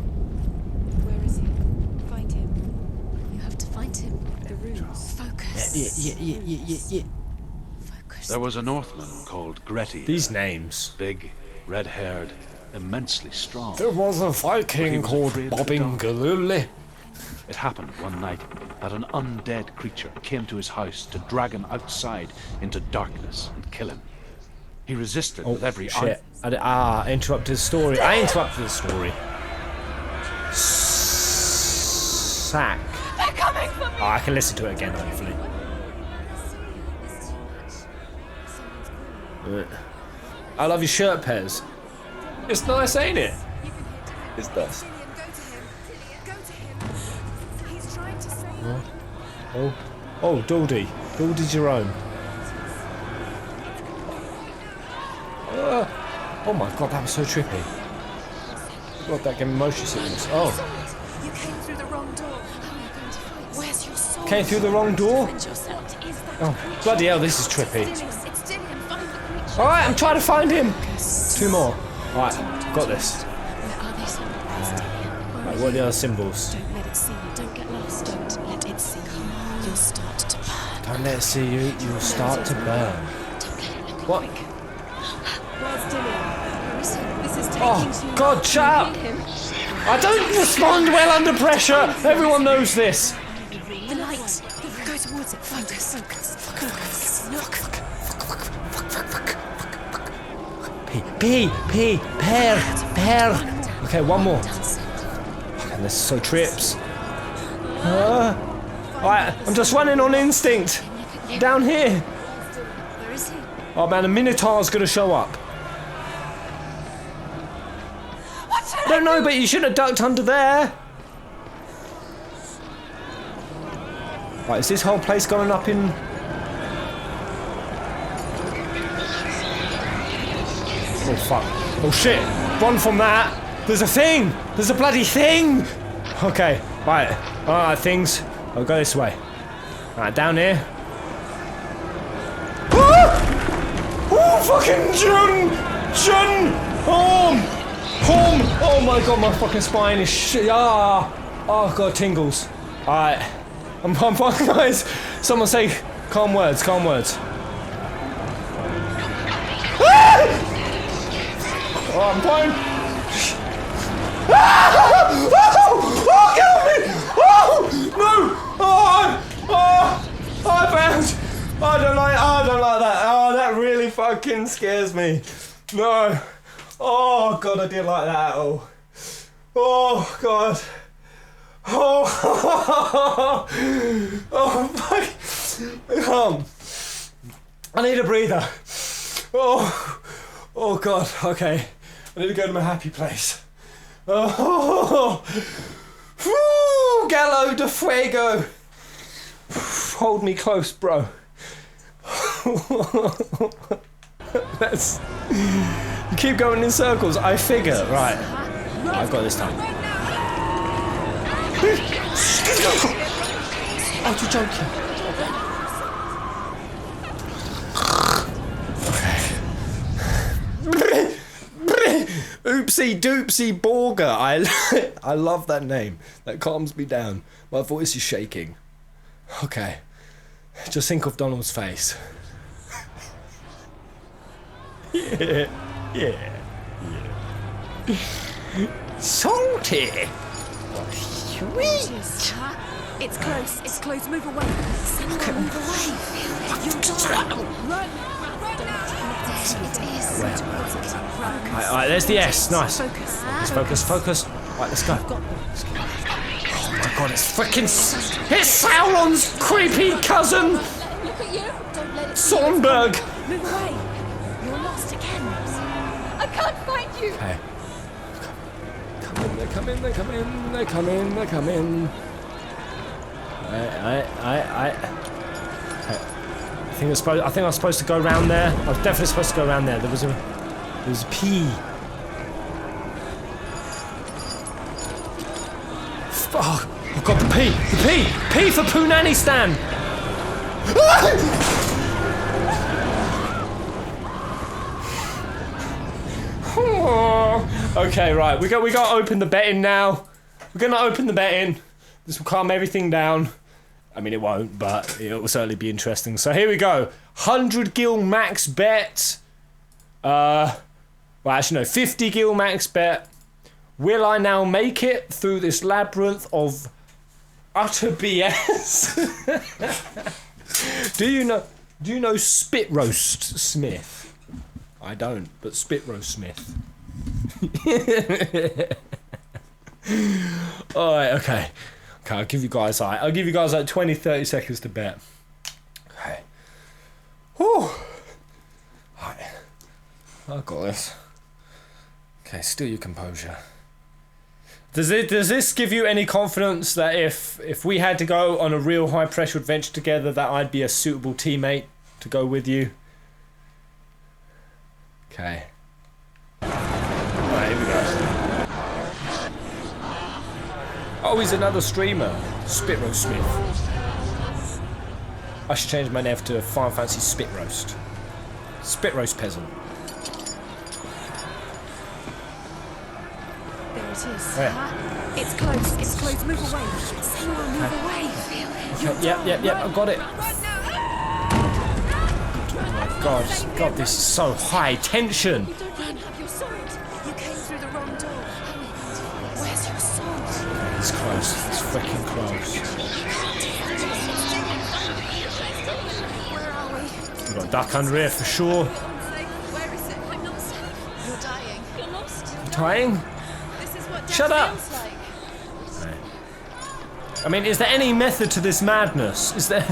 Where is he? Find him. You have to find him. The runes. Focus. Yeah. Focus. There was a Northman called Gretty. These names. Big, red-haired, immensely strong. There was a But he Viking was called afraid of the Bobbing dark. Galuli. It happened one night that an undead creature came to his house to drag him outside into darkness and kill him. He resisted with every shit. I interrupted the story. I interrupted the story. Sack. They're coming for me. Oh, I can listen to it again, hopefully. I love your shirt, Pez. It's nice, ain't it? It's nice. Oh, Duldy. Duldy Jerome. Oh my god, that was so trippy. God, that gave me motion sickness. Oh. You came through the wrong door. How are you going to fight? Where's your soul? Came through the wrong door? What is that? Oh, bloody hell, this is trippy. It's Dillian. Find the creature. Alright, I'm trying to find him. 2 more. Alright, got this. Where are they? Right, what are the other symbols? Don't let it see you. Don't get lost. Don't let it see you. You'll start to burn. Don't let it see you, you'll start to burn. Don't let it look What? quick. Where's Dillian? Where is he? This is taking Oh, God, shut up! I don't respond well under pressure! Everyone knows this! The light. Go towards it. Focus. Focus. Look. Pear. Okay, one more. And this is so trips. Alright, I'm just running on instinct. Down here. Where is he? Oh man, a Minotaur's gonna show up. I don't know, but you should have ducked under there. Right, is this whole place going up in... Oh fuck. Oh shit. Run from that. There's a thing. There's a bloody thing. Okay. Right. Alright, things. I'll go this way. Alright, down here. Ah! Oh, fucking Jun! Home! Oh my god, my fucking spine is Oh god, tingles. Alright. I'm fine, guys. Someone say calm words. Oh, I'm fine. Oh, get me! Oh, no! I found. I don't like that. Oh, that really fucking scares me. No. Oh god, I didn't like that at all. Oh god. Oh fuck. I need a breather. Oh god. Okay. I need to go to my happy place. Oh. Gallo de Fuego. Hold me close, bro. That's. You keep going in circles. I figure. Right. I've got this time. Oh, you're joking. Oopsie doopsie Borger. I love that name. That calms me down. My voice is shaking. Okay. Just think of Donald's face. Yeah. Salty. Sweet. It's close. Move away. Senua, move away. You'll die. Run. It is. Alright, there's the S. Nice. Focus. Right, let's go. Oh my god, it's freaking. It's Sauron's creepy cousin! Look at you. Don't let it. Sonberg! Move away. You're lost again. I can't find you. Okay. They come in. I. I think I was supposed to go around there. I was definitely supposed to go around there. There was a P. Oh god, the P! The P! P for Punanistan! Okay, right. We got to open the betting now. We're gonna open the betting. This will calm everything down. I mean, it won't, but it will certainly be interesting. So here we go. 100 gil max bet. Well, actually, no. 50 gil max bet. Will I now make it through this labyrinth of utter BS? Do you know Spit Roast Smith? I don't, but Spit Roast Smith. Alright, okay. Okay, I'll give you guys like 20-30 seconds to bet. Okay. Whew. Alright. I've got this. Okay, still your composure. Does this give you any confidence that if we had to go on a real high pressure adventure together, that I'd be a suitable teammate to go with you? Okay. Alright, here we go. Oh, he's another streamer. Spit Roast Smith. I should change my name to Farm Fancy Spit Roast. Spit Roast Peasant. There it is. Where? It's close. It's close. Move away. Senua, move away. Yep, I got it. Oh my god, this is so high tension. You don't run. Have your sword. You came through the wrong door. Where's your sword? It's close. It's freaking close. Where are we? We've got a duck under here for sure. Where is it? I'm not safe. You're dying. You're lost. Tying? This is what Shut death up. feels like. I mean, is there any method to this madness? Is there?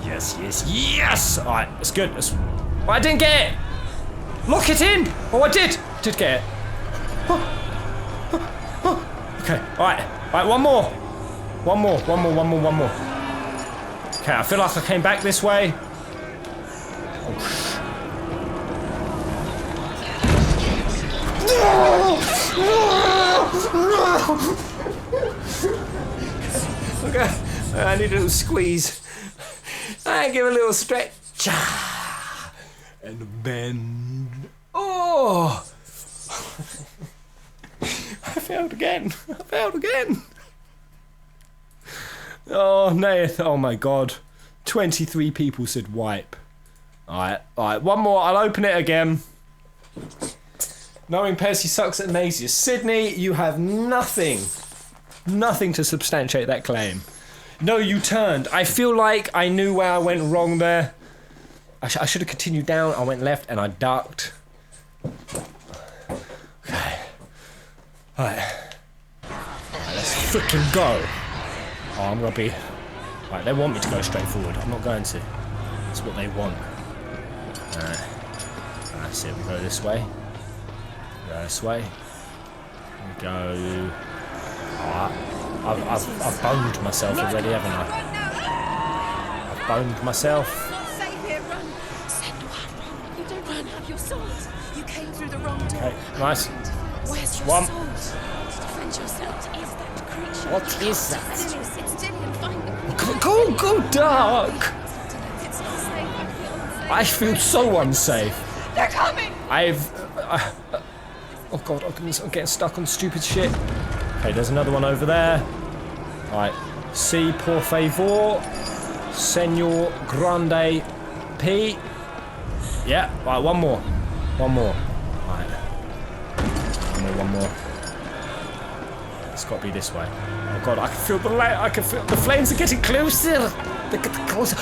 Yes! Alright, it's good. Oh, I didn't get it! Lock it in! Oh, I did get it. Okay, alright, one more. One more. Okay, I feel like I came back this way. Okay, I need a little squeeze. I give a little stretch. And a bend. Oh! I failed again. Oh, Nath. Oh my god. 23 people said wipe. Alright, one more. I'll open it again. Knowing Percy sucks at mazes. Sydney, you have nothing to substantiate that claim. No, you turned. I feel like I knew where I went wrong there. I should have continued down. I went left and I ducked. Okay. Alright, let's freaking go. Oh, I'm gonna be... Right, they want me to go straight forward. I'm not going to. That's what they want. That's it. We go this way. We go... Oh, I've boned myself already, haven't I? I've boned myself. Not safe here. Run. Senua, run. You don't run. Have your sword. You came through the wrong door. Okay, nice. Where's your One. sword? Defend yourself. What is that creature? What is that? It's Dillian. Find them. Go dark! It's not safe. I feel so unsafe. They're coming. Oh god, I'm getting stuck on stupid shit. Okay, there's another one over there. Alright. Si, por favor. Senor Grande P. Yeah, right, one more. Alright. One more. It's got to be this way. Oh god, I can feel the flames are getting closer. They're getting closer.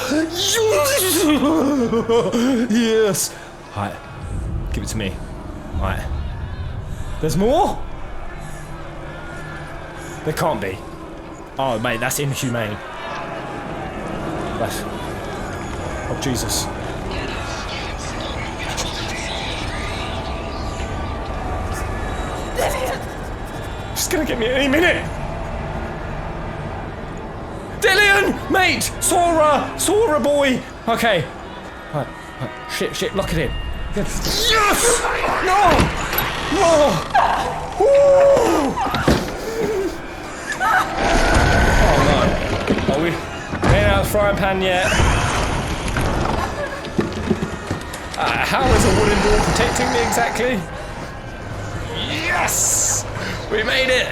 Yes. Alright. Give it to me. Alright. There's more? There can't be. Oh, mate, that's inhumane. Oh, Jesus. She's gonna get me any minute. Dillian, mate! Sora boy! Okay. Right. Shit, lock it in. Yes! No! Woo! Oh no. Are we in out of the frying pan yet? How is a wooden door protecting me exactly? Yes! We made it!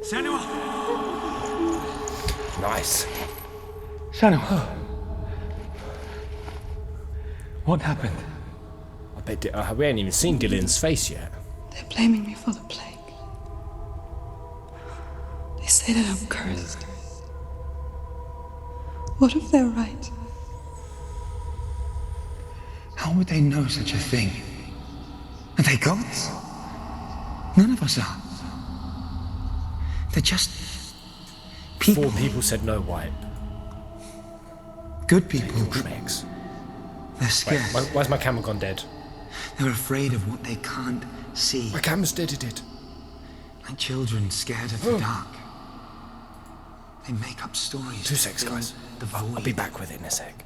Senua! Nice. Senua! What happened? I bet we ain't even seen Dylan's face yet. They're blaming me for the plague. They say that I'm cursed. What if they're right? How would they know such a thing? Are they gods? None of us are. They're just people. 4 people said no wipe. Good people. Schmegs. They're scared. Why's my camera gone dead? They're afraid of what they can't see. My camera's dead, it did. Like children scared of the dark. They make up stories. 2 seconds, guys. The void. I'll be back with it in a sec.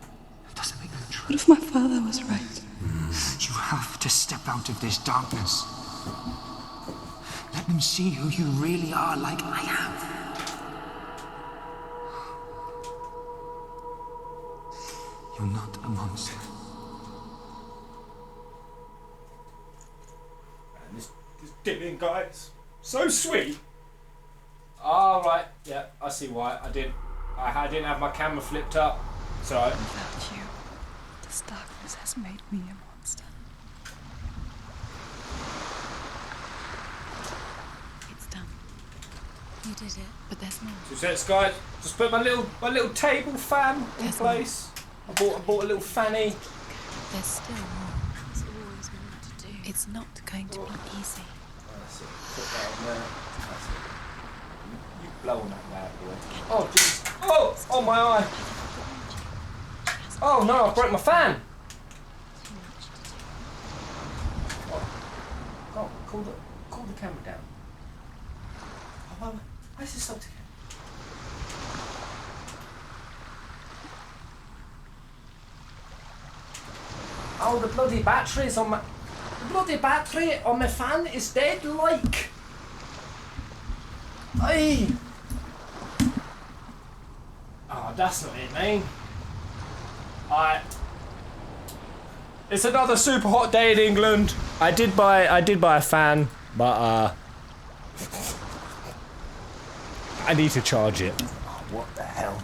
It doesn't make them true. What if my father was right? You have to step out of this darkness. Let them see who you really are, like I have. You're not a monster. Man, this Dylan guy's so sweet. Oh, right. Yeah, I see why. I didn't have my camera flipped up. So. Without you, this darkness has made me a monster. It's done. You did it, but there's more. 2 seconds, guys. Just put my little table fan in place. I bought a little fanny. There's still more. There's always more to do. It's not going to be easy. That's it. Put that on there. That's it. You blowing that bad boy. Oh, jeez. Oh, my eye. Oh, no, I broke my fan. Oh, cool the camera down. Oh, why is this stopped again? Oh, the bloody battery on my fan is dead, like. Aye. Oh, that's not it, man. It's another super hot day in England. I did buy a fan, but I need to charge it. Oh, what the hell?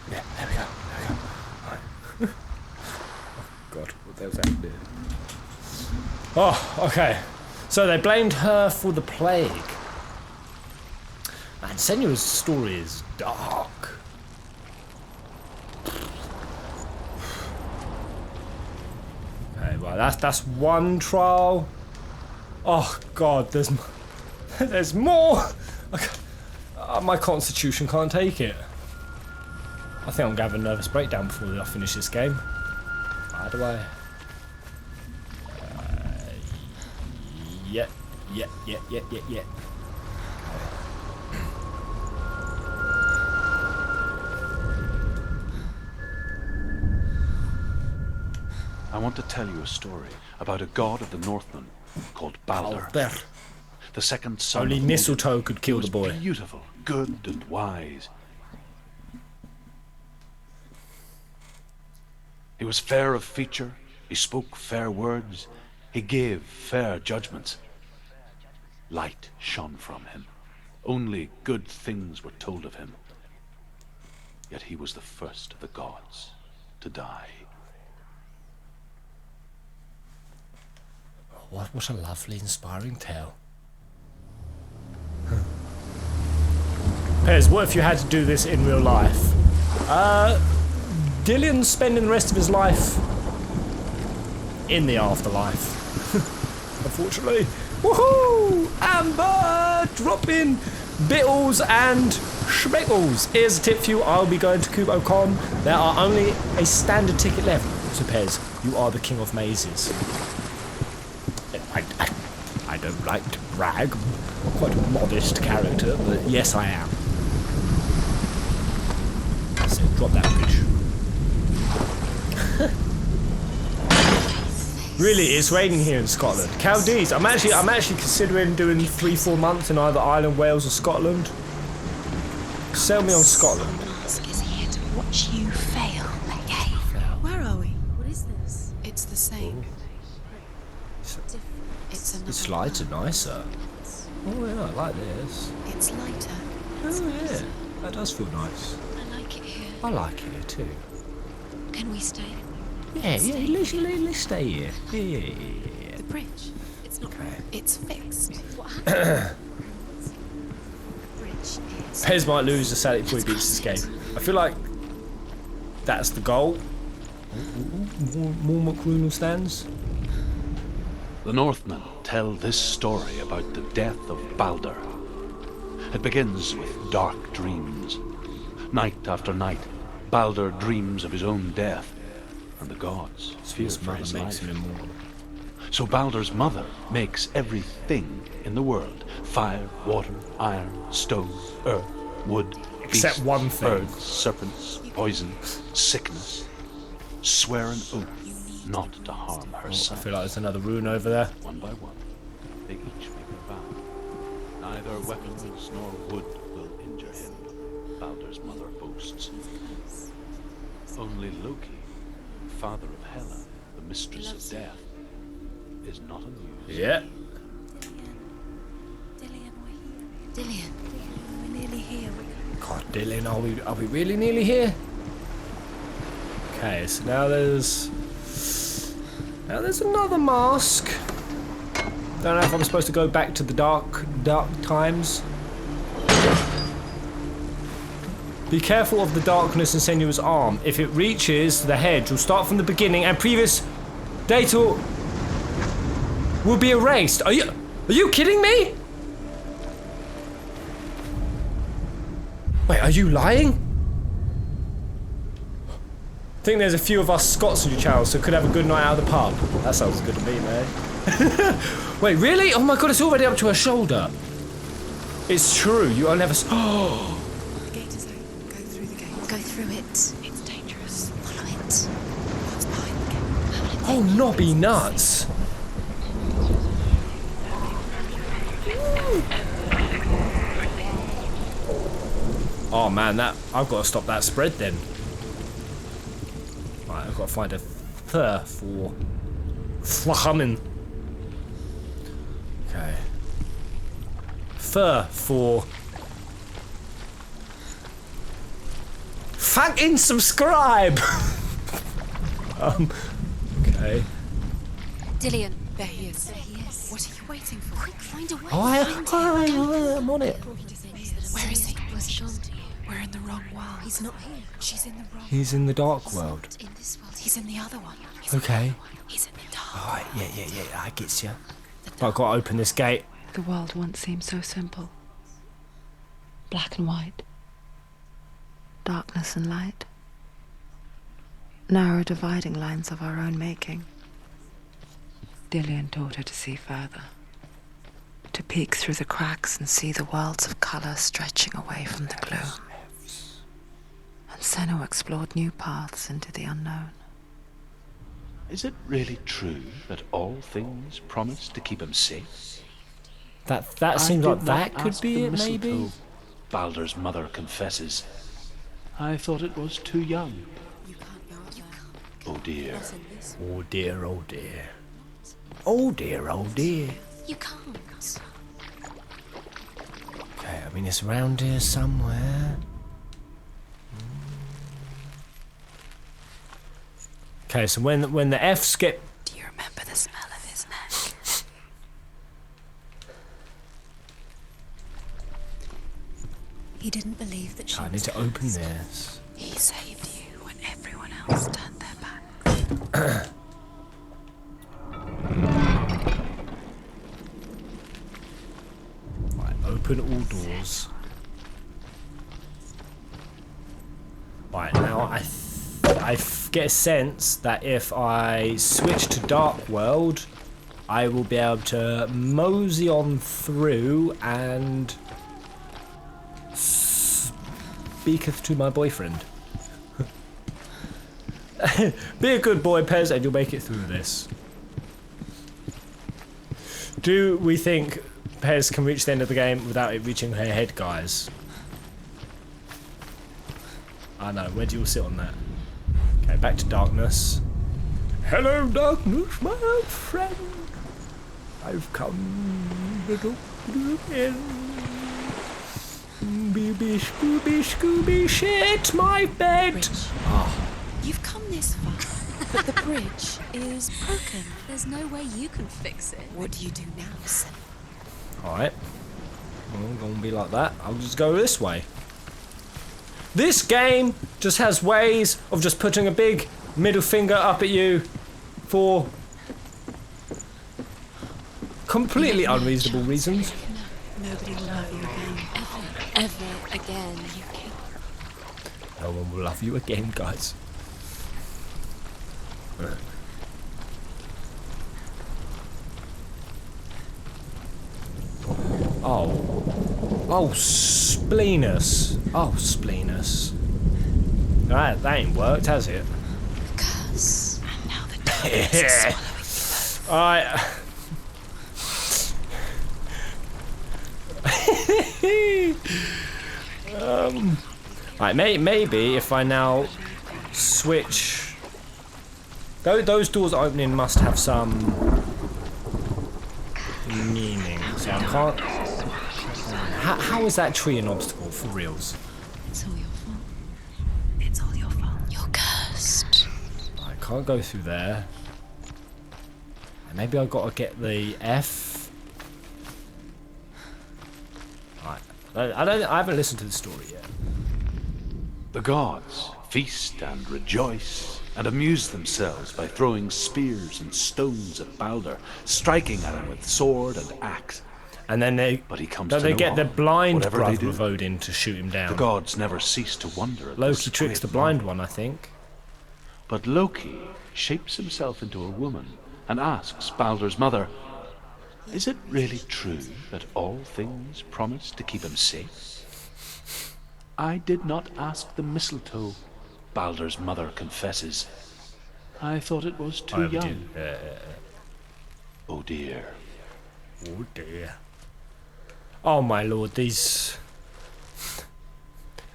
Yeah, there we go. Right. Oh God, what the hell's happening? Oh, okay. So they blamed her for the plague. Man, Senua's story is dark. Okay, right, that's one trial. Oh God, there's more. My constitution can't take it. I think I'm gonna have a nervous breakdown before I finish this game. How do I? Yeah. I want to tell you a story about a god of the Northmen called Baldur. Baldur. The second son Only of mistletoe Odin. could kill He the boy. was beautiful, good and wise. He was fair of feature, he spoke fair words, he gave fair judgments. Light shone from him. Only good things were told of him. Yet he was the first of the gods to die. What a lovely, inspiring tale. Pez, what if you had to do this in real life? Dylan's spending the rest of his life in the afterlife. unfortunately. Woohoo! Amber! Dropping bittles and schmeckles. Here's a tip for you. I'll be going to KuboCon. There are only a standard ticket left. So Pez, you are the king of mazes. I don't like to brag. I'm quite a modest character, but yes, I am. So drop that bridge. Really, it's raining here in Scotland. Chaldees. I'm actually considering doing 3-4 months in either Ireland, Wales, or Scotland. Sell me on Scotland. Mask is here to watch you fail again. Where are we? What is this? It's the same. It's another. This lights are nicer. Oh yeah, I like this. It's lighter. Oh yeah, that does feel nice. I like it here. I like it here too. Can we stay? Yeah, let's stay here. Yeah. The bridge. It's not. Okay. It's fixed. What happened? Bridge is. Pez might lose the Sally before he beats this game. I feel like that's the goal. More McRunal stands. The Northmen tell this story about the death of Baldur. It begins with dark dreams. Night after night, Baldur dreams of his own death, and the gods fear His for mother his makes life. him immortal. So Baldur's mother makes everything in the world: fire, water, iron, stone, earth, wood, Except beast, one thing. birds, serpents, poison, sickness. Swear an oath not to harm her I son. feel like there's another rune over there. One by one, they each make a vow. Neither weapons nor wood will injure him, Baldur's mother boasts. Only Loki, father of Hela, the mistress of death, is not amused. Yeah. Dillian, we're nearly here. God, Dylan, are we really nearly here? Okay, so now there's another mask. Don't know if I'm supposed to go back to the dark times. Be careful of the darkness in Senua's arm. If it reaches the hedge, you'll start from the beginning and previous data will be erased. Are you kidding me? Wait, are you lying? I think there's a few of us Scots on your channel, so could have a good night out of the pub. That sounds good to me, man. Wait, really? Oh my god, it's already up to her shoulder. It's true, you are never. Oh. The gate is open. Go through the gate. Go through it. It's dangerous. Follow it. What's behind the gate? How many Oh, knobby nuts. Oh man, I've got to stop that spread then. Right, I've got to find a fur for Flachamin. Okay. Fur for fucking subscribe. Okay. Dillian, there he is. There he is. What are you waiting for? Quick, find a way. Oh, I'm on it. Where is he? We're in the wrong world. He's not here. She's in the wrong. He's in the dark world. In this world, he's in the other one. Okay. He's in the dark. Alright, yeah, I get you. I've got to open this gate. The world once seemed so simple. Black and white. Darkness and light. Narrow dividing lines of our own making. Dillian taught her to see further. To peek through the cracks and see the worlds of colour stretching away from the gloom. And Senua explored new paths into the unknown. Is it really true that all things promise to keep him safe? That seems I like did that not could ask be the it, maybe. mistletoe. Baldur's mother confesses. I thought it was too young. Oh dear. Oh dear, oh dear. Oh dear, oh dear. You can't. Okay, I mean it's around here somewhere. Okay, so when the F's get. Do you remember the smell of his neck? He didn't believe that she I need was to open cursed. this. He saved you when everyone else turned their backs. Open all doors. Right, now I get a sense that if I switch to Dark World, I will be able to mosey on through and speaketh to my boyfriend. Be a good boy, Pez, and you'll make it through this. Do we think Pez can reach the end of the game without it reaching her head, guys? I know, where do you all sit on that? Okay, back to darkness. Hello, darkness, my friend. I've come to look you in. Booby, scooby, scooby, shit, my bed. Bridge. Oh. You've come this far, but the bridge is broken. There's no way you can fix it. What do you do now, Senua? Alright. Well, gonna be like that. I'll just go this way. This game just has ways of just putting a big middle finger up at you for completely unreasonable reasons. Nobody will love you again. Ever again. No one will love you again, guys. Oh, spleenus. Oh, spleenus. That ain't worked, has it? Curse. And now the darkness is swallowing you. Alright. Right, maybe if I now switch. Those doors opening must have some meaning. So I can't. How is that tree an obstacle for reals? It's all your fault. It's all your fault. You're cursed. I can't go through there. Maybe I've got to get the F. Right. I haven't listened to the story yet. The gods feast and rejoice and amuse themselves by throwing spears and stones at Baldur, striking at him with sword and axe. And then they get the blind brother of Odin to shoot him down. The gods never cease to wonder at Loki tricks the blind one, I think. But Loki shapes himself into a woman and asks Baldur's mother, "Is it really true that all things promise to keep him safe?" "I did not ask the mistletoe," Baldur's mother confesses. "I thought it was too young." Oh dear. Oh dear. Oh my lord, these...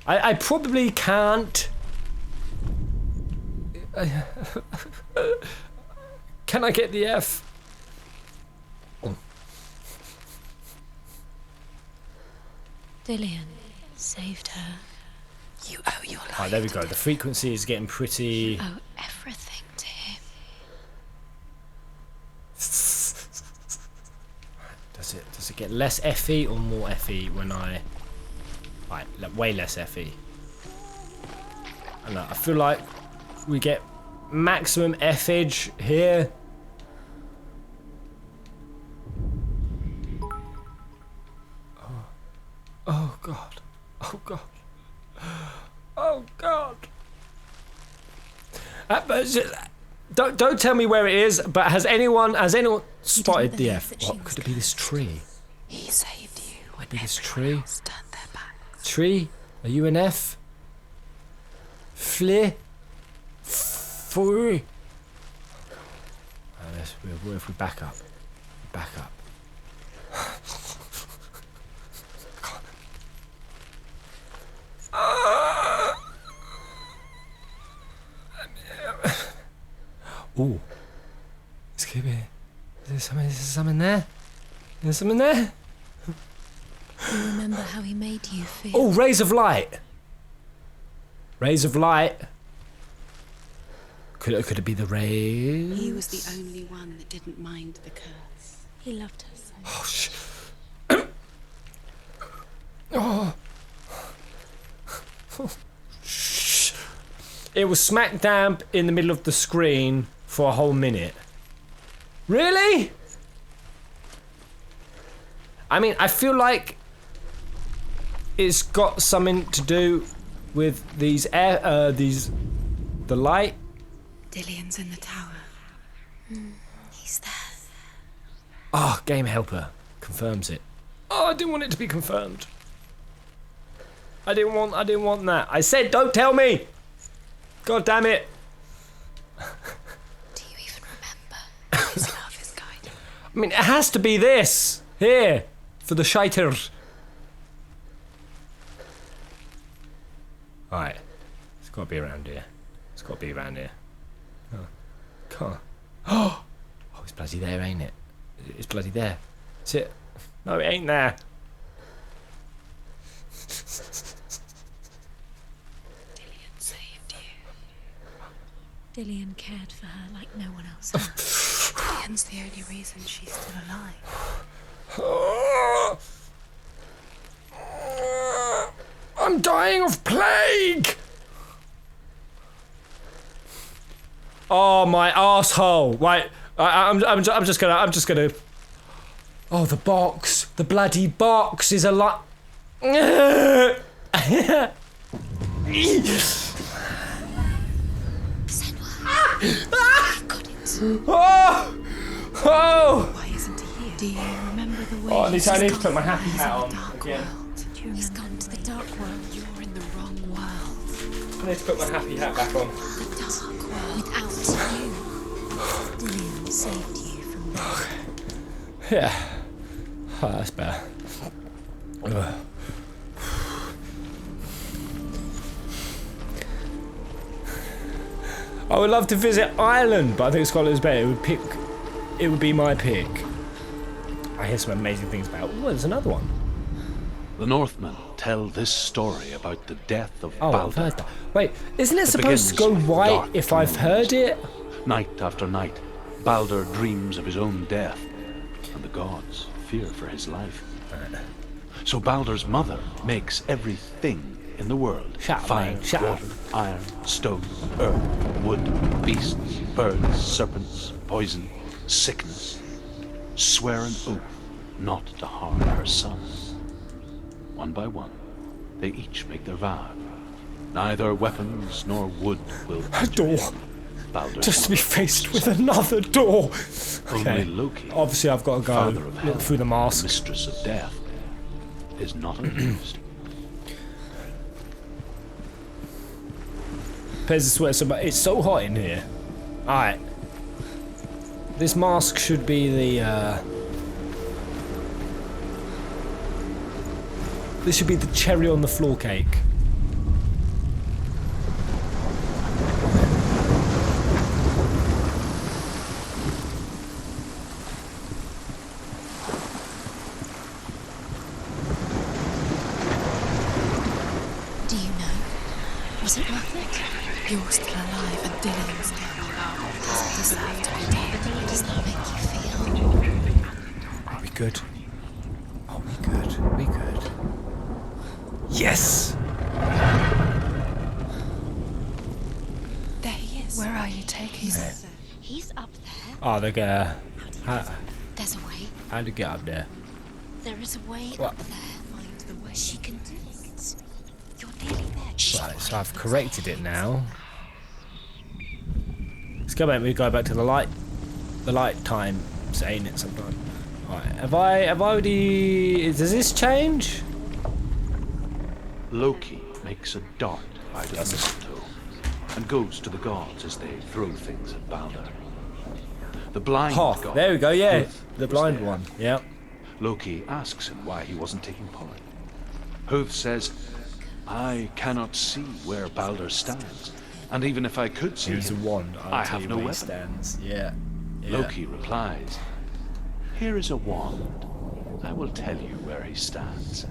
I probably can't... Can I get the F? Dillian saved her. You owe your life. Right, there we go. The frequency is getting pretty... You owe everything to him. Does it get less FE or more FE when I... Right, way less FE. I feel like we get maximum F-age here. Oh god. Oh god. Oh god. Don't tell me where it is, but has anyone spotted the F? What could it be? This tree? He saved you when this everyone tree? else turned their backs. Tree? Are you an F? Flea? Furry? What if we back up? Back up. Ooh. Excuse me. Is there something there? Is there something there? You remember how he made you feel? Oh, rays of light. Rays of light. Could it be the rays? He was the only one that didn't mind the curse. He loved her so much. Oh, oh. Shh. It was smack dab in the middle of the screen for a whole minute. Really? I mean, I feel like it's got something to do with the light. Dillion's in the tower. He's there. Oh, game helper confirms it. Oh, I didn't want it to be confirmed. I didn't want that. I said don't tell me. God damn it. Do you even remember whose love is guiding? I mean, it has to be this here for the shiters. Alright, it's got to be around here. It's got to be around here. Oh, come on. Oh, it's bloody there, ain't it? It's bloody there. Is it? No, it ain't there. Dillion saved you. Dillion cared for her like no one else has. Dillion's the only reason she's still alive. I'm dying of plague. Oh, my asshole! Right, I'm just gonna. Oh, the box, the bloody box is a lot. Senua. I've got it. Oh! Why isn't he here? Do you remember the way Oh, I need to he's put my happy gone? hat on He's in the dark again. world. Do you He's remember? gone to the dark world. You're in the wrong world. I need to put my happy hat back on. The dark world without you. Dillion saved you from that. Yeah. Oh, that's better. Ugh. I would love to visit Ireland, but I think Scotland's better. It would be my pick. I hear some amazing things about. Oh, there's another one. The Northmen tell this story about the death of Oh, I've Baldur. heard that. Wait, isn't it supposed to begins go with right dark if I've heard it? Night after night, Baldur dreams of his own death, and the gods fear for his life. So Baldur's mother makes everything in the world. Shut up, Fire, man, shut up. water, iron, stone, earth, wood, beasts, birds, serpents, poison, sickness. Swear an oath not to harm her sons. One by one, they each make their vow. Neither weapons nor wood will A door. Baldur's Just to be mother faced with herself. another door. Only Okay. Loki, Obviously, I've got to father go of look hell, through the mask. mistress of death, is not amused. Pez sweat so much. It's so hot in here. Alright. This mask should be the this should be the cherry on the floor cake. Do you know? Was it worth it? You're still alive and Dillion's dead. Does it have to be dead? Does that make you feel? Are we good? Are we good? Are we good? Yes! There he is. Where are you taking me? He's up there. Oh, they're gonna. There's a way. How to get up there? There is a way What? up there. Find the way. She can do it. You're nearly there. Shh. Right, so I've corrected it now. Let's go back. We go back to the light time, saying it sometime. Right, have I already? Does this change? Loki makes a dart out of mistletoe and goes to the gods as they throw things at Baldur. The blind Hoth. god, There we go. Yeah, Hoth, the was blind there. one. Yeah. Loki asks him why he wasn't taking part. Hoth says, "I cannot see where Baldur stands, and even if I could see Here's a him, wand. I'll I tell have you no where he weapon." stands. Yeah. Yeah. Loki replies, "Here is a wand. I will tell you where he stands."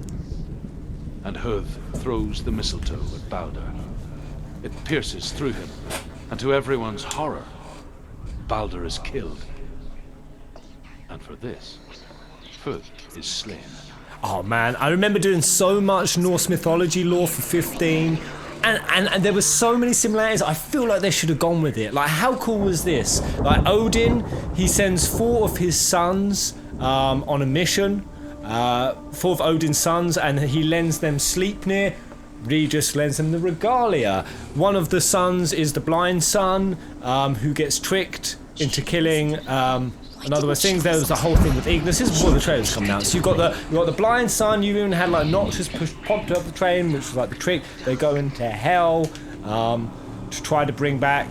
And Hoth throws the mistletoe at Baldur. It pierces through him, and to everyone's horror, Baldur is killed. And for this, Hoth is slain. Oh man, I remember doing so much Norse mythology lore for 15, and there were so many similarities. I feel like they should have gone with it. Like, how cool was this? Like, Odin, he sends 4 of his sons on a mission, 4 of Odin's sons, and he lends them Sleipnir. Regis lends them the regalia. One of the sons is the blind son, who gets tricked into killing another thing. There was the whole thing with Ignis. This is before the trailer's coming out. So you got the blind son. You even had like Noxus popped up the train, which was like the trick. They go into hell to try to bring back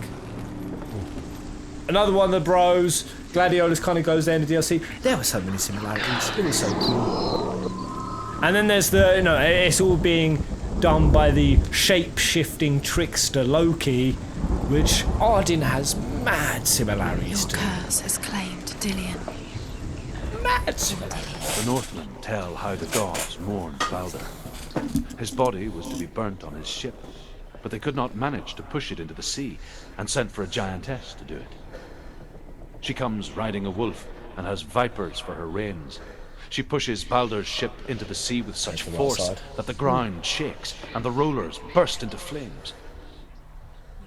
another one of the bros. Gladiolus kind of goes there in the DLC. There were so many similarities. It was so cool. And then there's the, you know, it's all being done by the shape-shifting trickster Loki, which Odin has mad similarities to. Your curse has claimed Dillion. Mad similarities. The Northmen tell how the gods mourned Baldur. His body was to be burnt on his ship, but they could not manage to push it into the sea, and sent for a giantess to do it. She comes riding a wolf and has vipers for her reins. She pushes Baldur's ship into the sea with such force that the ground shakes and the rollers burst into flames.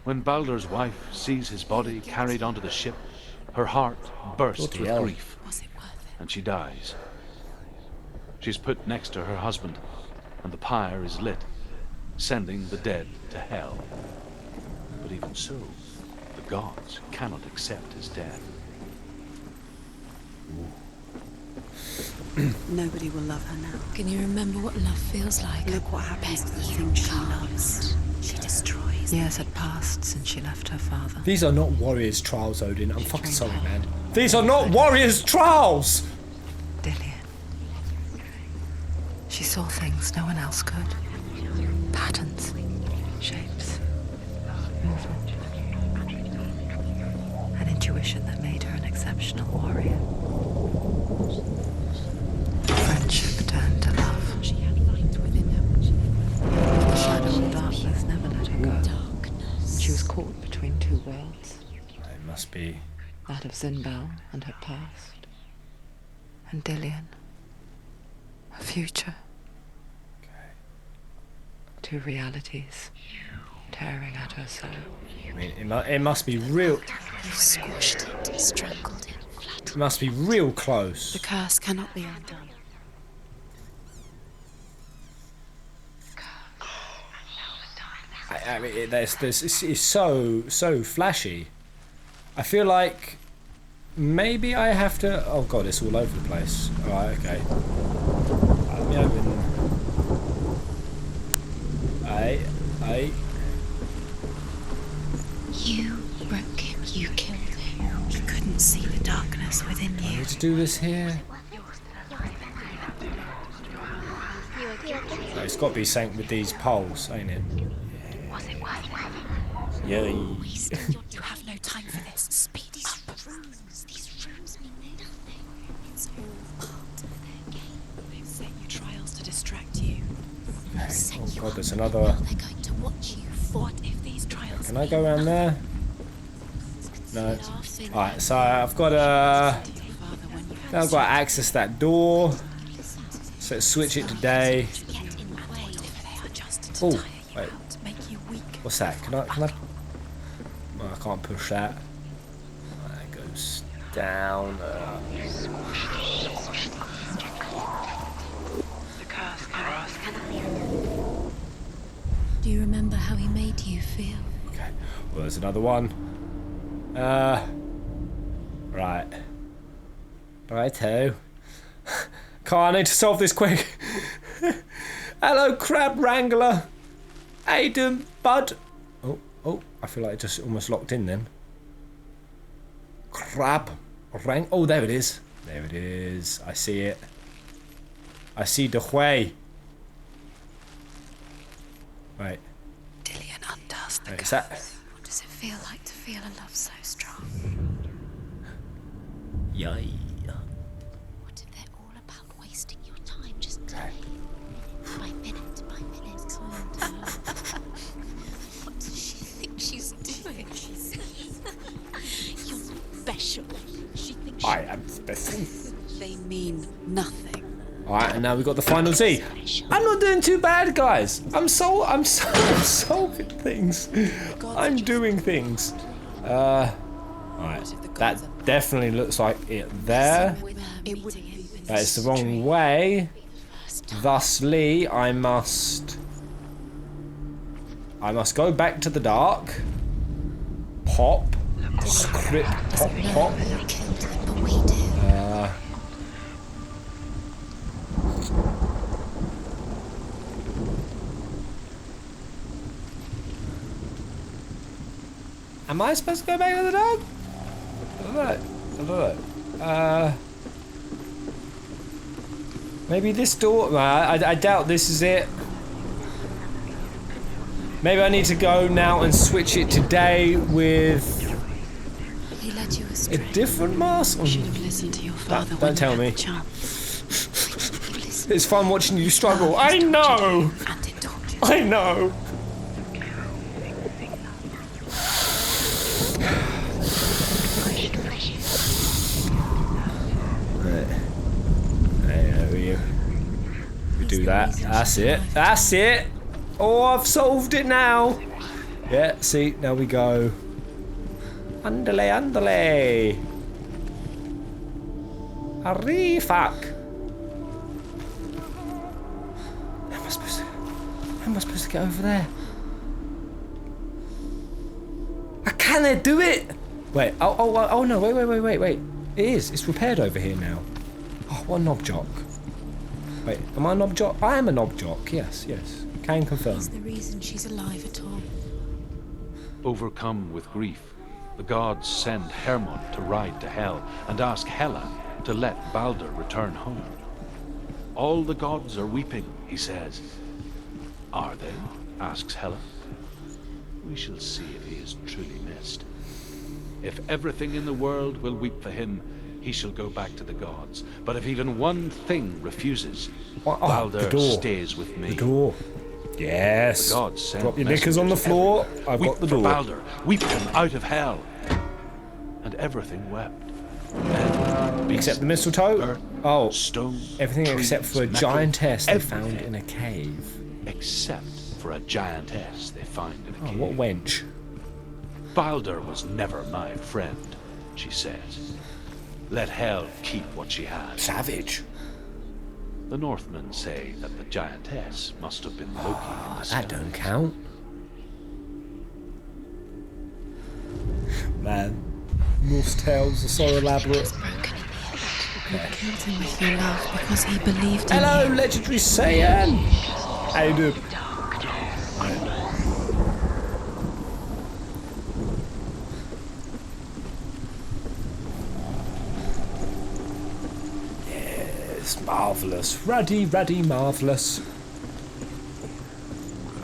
When Baldur's wife sees his body carried onto the ship, her heart bursts with grief, and she dies. She's put next to her husband, and the pyre is lit, sending the dead to hell. But even so, the gods cannot accept his death. Nobody will love her now. Can you remember what love feels like? Look what happens to the thing she loves. She destroys. Years had passed since she left her father. These are not warriors' trials, Odin. I'm fucking sorry, man. These are not warriors' trials! Dillion. She saw things no one else could. Patterns, shapes, movement. An intuition that made her an exceptional warrior. Friendship turned to love. She had light within her. The shadow of darkness never let her go. She was caught between two worlds. It must be. That of Zinbal and her past. And Dillion. Her future. Two realities tearing at her soul. I mean, it must be real. You squashed it, strangled it, flattened. It must be real close. The curse cannot be undone. I mean, it's so flashy. I feel like maybe I have to. Oh god, it's all over the place. All right, okay. Let me open. You broke him. You killed him. You couldn't see the darkness within I you. need to do this here. Oh, it's got to be synced with these poles, ain't it? Yeah. You have no time for this. Speed up. These rooms mean nothing. It's all part of their game. They've set you trials to distract you. Oh god, there's another. They're going to watch you. What if these trials? Can I go around there? No. Alright, so I've got to. Now I've got to access that door. So let's switch it to day. Oh, wait. What's that? Can I? Oh, I can't push that. That goes down. Do you remember how he made you feel? Okay. Well, there's another one. Right. Righto. I need to solve this quick. Hello, Crab Wrangler. Aiden, bud. Oh, I feel like it just almost locked in then. Crab Wrang. Oh, there it is. There it is. I see it. I see the way. Right. Dillion undoes the Right, curse. is that? What does it feel like to feel a love so strong? Yay. What if they're all about wasting your time just by minute by minute? What does she think she's doing? You're special. She thinks I am special. they mean nothing. Alright, and now we've got the final Z. I'm not doing too bad, guys. I'm solving things. I'm doing things. Alright. That definitely looks like it there. It wouldn't be That is the wrong way. Thusly, I must go back to the dark. Pop. Script. Pop. Pop. Am I supposed to go back to the dark? I don't know. Maybe this door. I doubt this is it. Maybe I need to go now and switch it today with He led you astray. a different mask. You should have listened to your father. Don't tell me. It's It's fun watching you struggle. I know. I know. Do that. That's it. That's it. Oh, I've solved it now. Yeah, see, now we go. Underlay, underlay. Hurry, fuck. How am I supposed to get over there? Can I do it? Wait, oh no, wait. It is. It's repaired over here now. Oh, what a knob jock. Wait, am I a knob jock? I am a knob jock, yes. Can confirm. He's the reason she's alive at all. Overcome with grief, the gods send Hermod to ride to Hell and ask Hela to let Baldur return home. All the gods are weeping, he says. Are they? Asks Hela. We shall see if he is truly missed. If everything in the world will weep for him, he shall go back to the gods. But if even one thing refuses, Baldur stays with me. The door. Yes. The gods send Drop your knickers on the floor. I've got the door. For Baldur, weep him out of hell. And everything wept. Men, beast, except the mistletoe? earth, stone, everything trees, except for a metal, giantess they everything. found in a cave. Except for a giantess they find in a cave. What wench? Baldur was never my friend, she says. Let Hell keep what she has. Savage. The Northmen say that the giantess must have been Loki in the sky. That don't count. Man, Norse tales are so elaborate. You killed him with your love because he believed in Hello, you. legendary Saiyan! How you doing? Yes, marvellous. Ruddy, marvellous.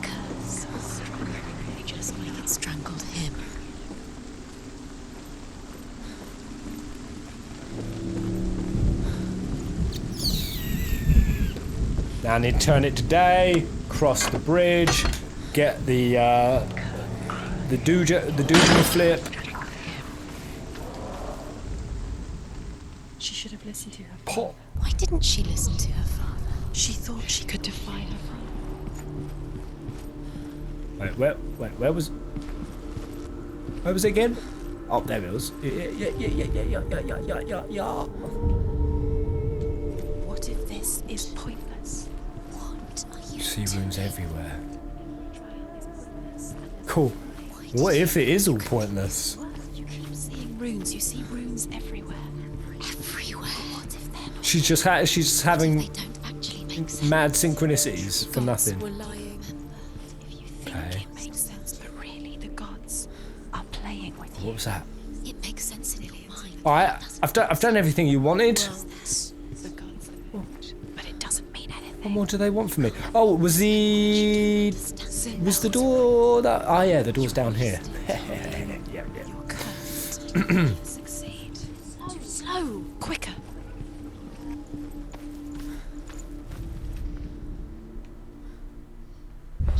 Curse so strong, just like it strangled him. Now I need to turn it today, cross the bridge, get the Dooja flip. She should have listened to her. Pop. Why didn't she listen to her father? She thought she could defy her father. Wait, where was it again? Oh, there it was. Yeah. What if this is pointless? What are you See doing? runes everywhere. Cool. What if it is all pointless? You keep seeing runes. You see runes everywhere. Everywhere. What if they're not? She's just having They don't actually make sense. mad synchronicities for nothing. We're lying. If you think Okay. it makes sense, But really, the gods are playing with you. What was that? it makes sense in your mind. Alright, I've done everything you wanted. The gods are not, but it doesn't mean anything. What more do they want from me? Oh, was the door that? Oh yeah, the door's down here. Yeah. You're cursed. Succeed. Slow, quicker.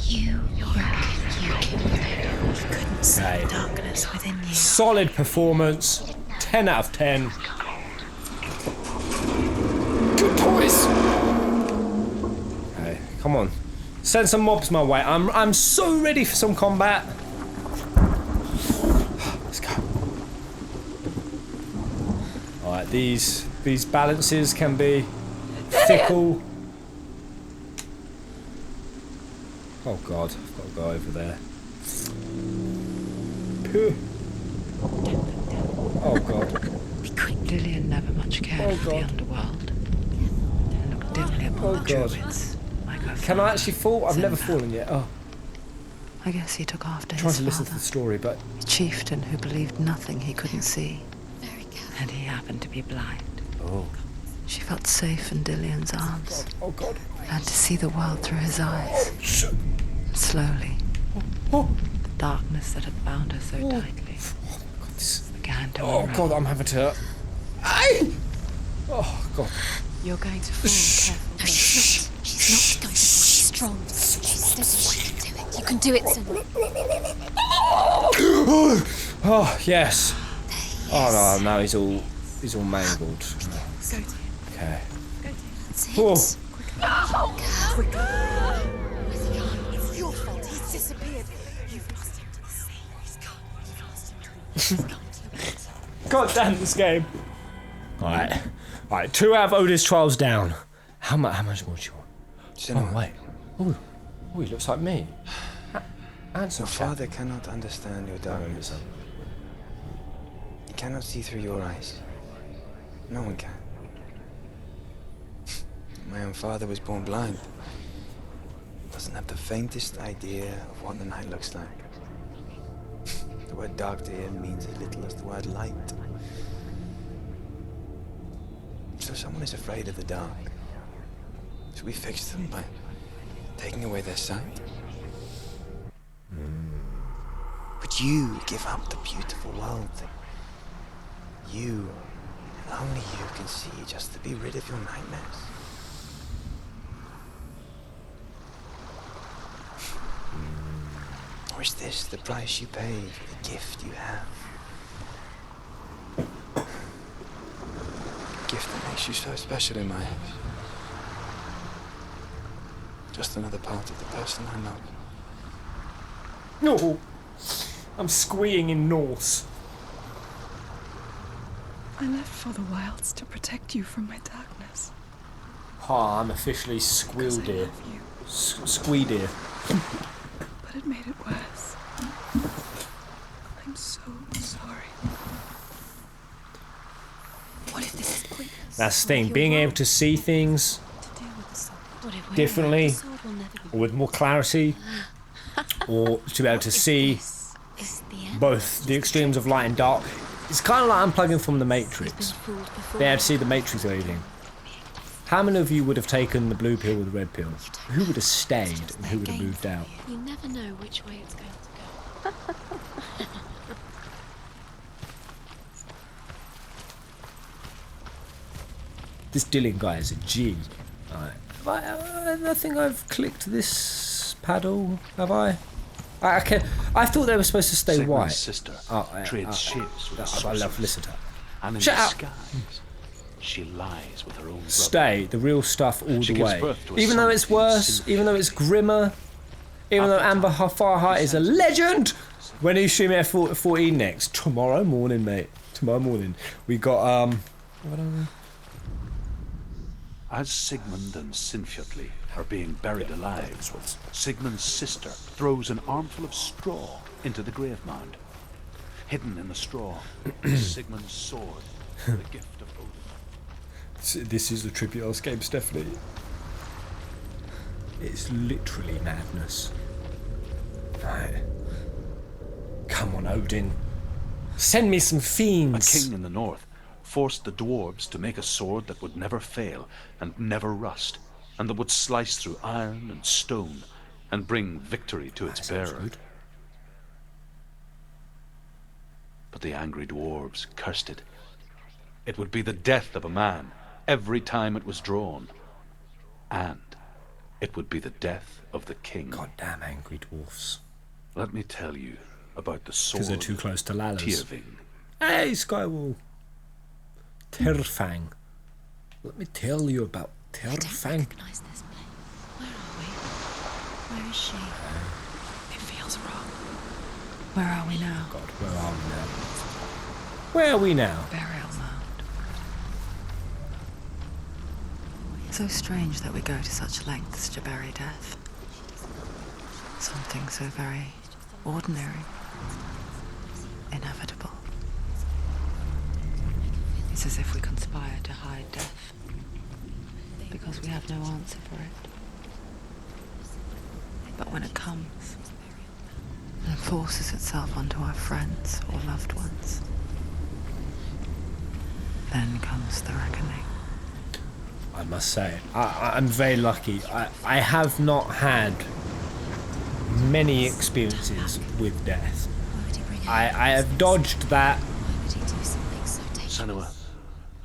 You killed him. You couldn't see Okay. the darkness within you. Solid performance. 10 out of 10. Good toys. Okay, come on. Send some mobs my way. I'm so ready for some combat. Let's go. Alright, these These balances can be fickle. Oh god, I've got to go over there. Phew. Oh god. Be quick. Lillian never much cared for the underworld. Looked dimly upon the druids, like her Can I actually fall? I've never Senua. fallen yet. Oh. I guess he took after I'm trying his to listen to father, the story, but a chieftain who believed nothing he couldn't see, Very careful. and he happened to be blind. oh She felt safe in Dillion's arms, god. learned to see the world through his eyes. Slowly, Oh, the darkness that had bound her so tightly began to oh unravel. god, I'm having to. Aye! Oh god. You're going to fall. Careful. No, she's not. She's not going to fall. She's strong. She's steady. She can do it. You can do it, Senua. Oh yes. Oh no, now he's all mangled. Okay. That's it. Oh. It's your fault. He's disappeared. You've lost him to the sea. He's gone. You've lost him to the sea. He's gone to the better. God damn this game. Alright, 2 out of Odin's 12's down. How much more do you want? Senua, Oh wait. Oh, he looks like me. Handsome your chap. father cannot understand your darkness. He cannot see through your eyes. No one can. My own father was born blind. Doesn't have the faintest idea of what the night looks like. The word dark to him means as little as the word light. So someone is afraid of the dark. So we fix them by taking away their sight. But you give up the beautiful world. You, and only you, can see just to be rid of your nightmares. Or is this the price you pay for the gift you have? A gift that makes you so special in my eyes. Just another part of the person I love. No. I'm squeeing in Norse. I left for the wilds to protect you from my darkness. I'm officially squeal deer. You, Squee deer. but it made it worse. I'm so sorry. What if this is pointless? That's the thing, being able to see things To deal with the sword. What if differently, the sword will never be or with more clarity, or to be able to see This is the end. both the extremes of light and dark. It's kind of like unplugging from the Matrix. Been fooled before. Being able to see the Matrix leading. How many of you would have taken the blue pill or the red pill? Who would have stayed and who would have moved out? You never know which way it's going to go. This Dylan guy is a G. Right. I think I've clicked this paddle, have I? I thought they were supposed to stay Sigmund's white. sister Oh, trades shapes with a I love sorceress, listen to her. and in Shut up. disguise, she lies with her own brother. Stay, the real stuff all She the gives way. birth to a Even though son it's named worse, Sylvia. even though it's grimmer, even though Amber Farhart is a legend. When are you streaming at 14 next? Tomorrow morning, mate. Tomorrow morning. We got what are we? As Sigmund and Sinfjotli are being buried alive, Sigmund's sister throws an armful of straw into the grave mound. Hidden in the straw is Sigmund's sword, the gift of Odin. This is the tribute house game, Stephanie. It's literally madness. Right. Come on, Odin. Send me some A fiends. king in the north forced the dwarves to make a sword that would never fail and never rust, and that would slice through iron and stone and bring victory to its Sounds bearer. good. But the angry dwarves cursed it. It would be the death of a man every time it was drawn. And it would be the death of the king. Goddamn angry dwarfs. Let me tell you about the sword Because they're too close to Lalas. Tyrving. Hey, Skywall. Terfang. Let me tell you about I don't Terfang. recognise this place. Where are we? Where is she? It feels wrong. Where are we now? God, where are we now? Where are we now? Burial mound. So strange that we go to such lengths to bury death. Something so very ordinary, inevitable. It's as if we conspire to hide death, because we have no answer for it. But when it comes, and forces itself onto our friends or loved ones, then comes the reckoning. I must say, I'm very lucky. I have not had many experiences with death. I have dodged that. Senua,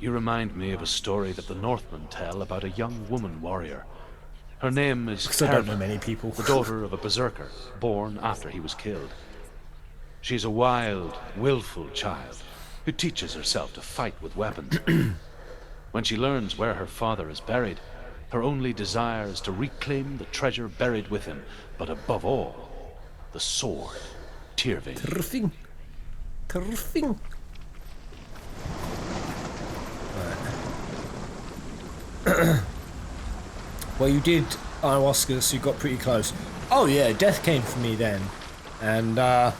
you remind me of a story that the Northmen tell about a young woman warrior. Her name is Because I don't know many people. the daughter of a berserker, born after he was killed. She's a wild, willful child who teaches herself to fight with weapons. When she learns where her father is buried, her only desire is to reclaim the treasure buried with him, but above all, the sword, Tyrving. Tyrving. Well, you did ayahuasca, so you got pretty close. Oh yeah, death came for me then, and got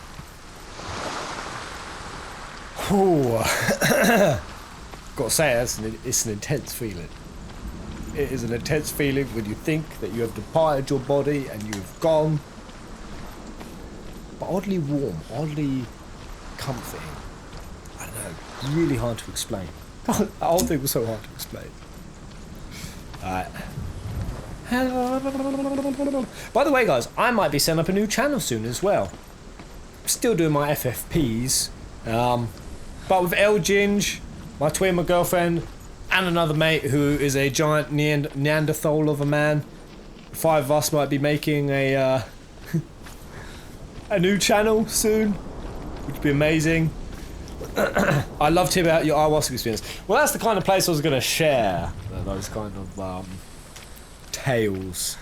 to say, it's an intense feeling. It is an intense feeling when you think that you have departed your body and you've gone, but oddly warm, oddly comforting. I don't know, really hard to explain. The whole thing was so hard to explain. By the way, guys, I might be setting up a new channel soon as well. Still doing my FFPs, but with El Ginge, my twin, my girlfriend, and another mate who is a giant Neanderthal of a man. 5 of us might be making a a new channel soon, which would be amazing. I loved hearing about your ayahuasca experience. Well, that's the kind of place I was going to share those kind of tales,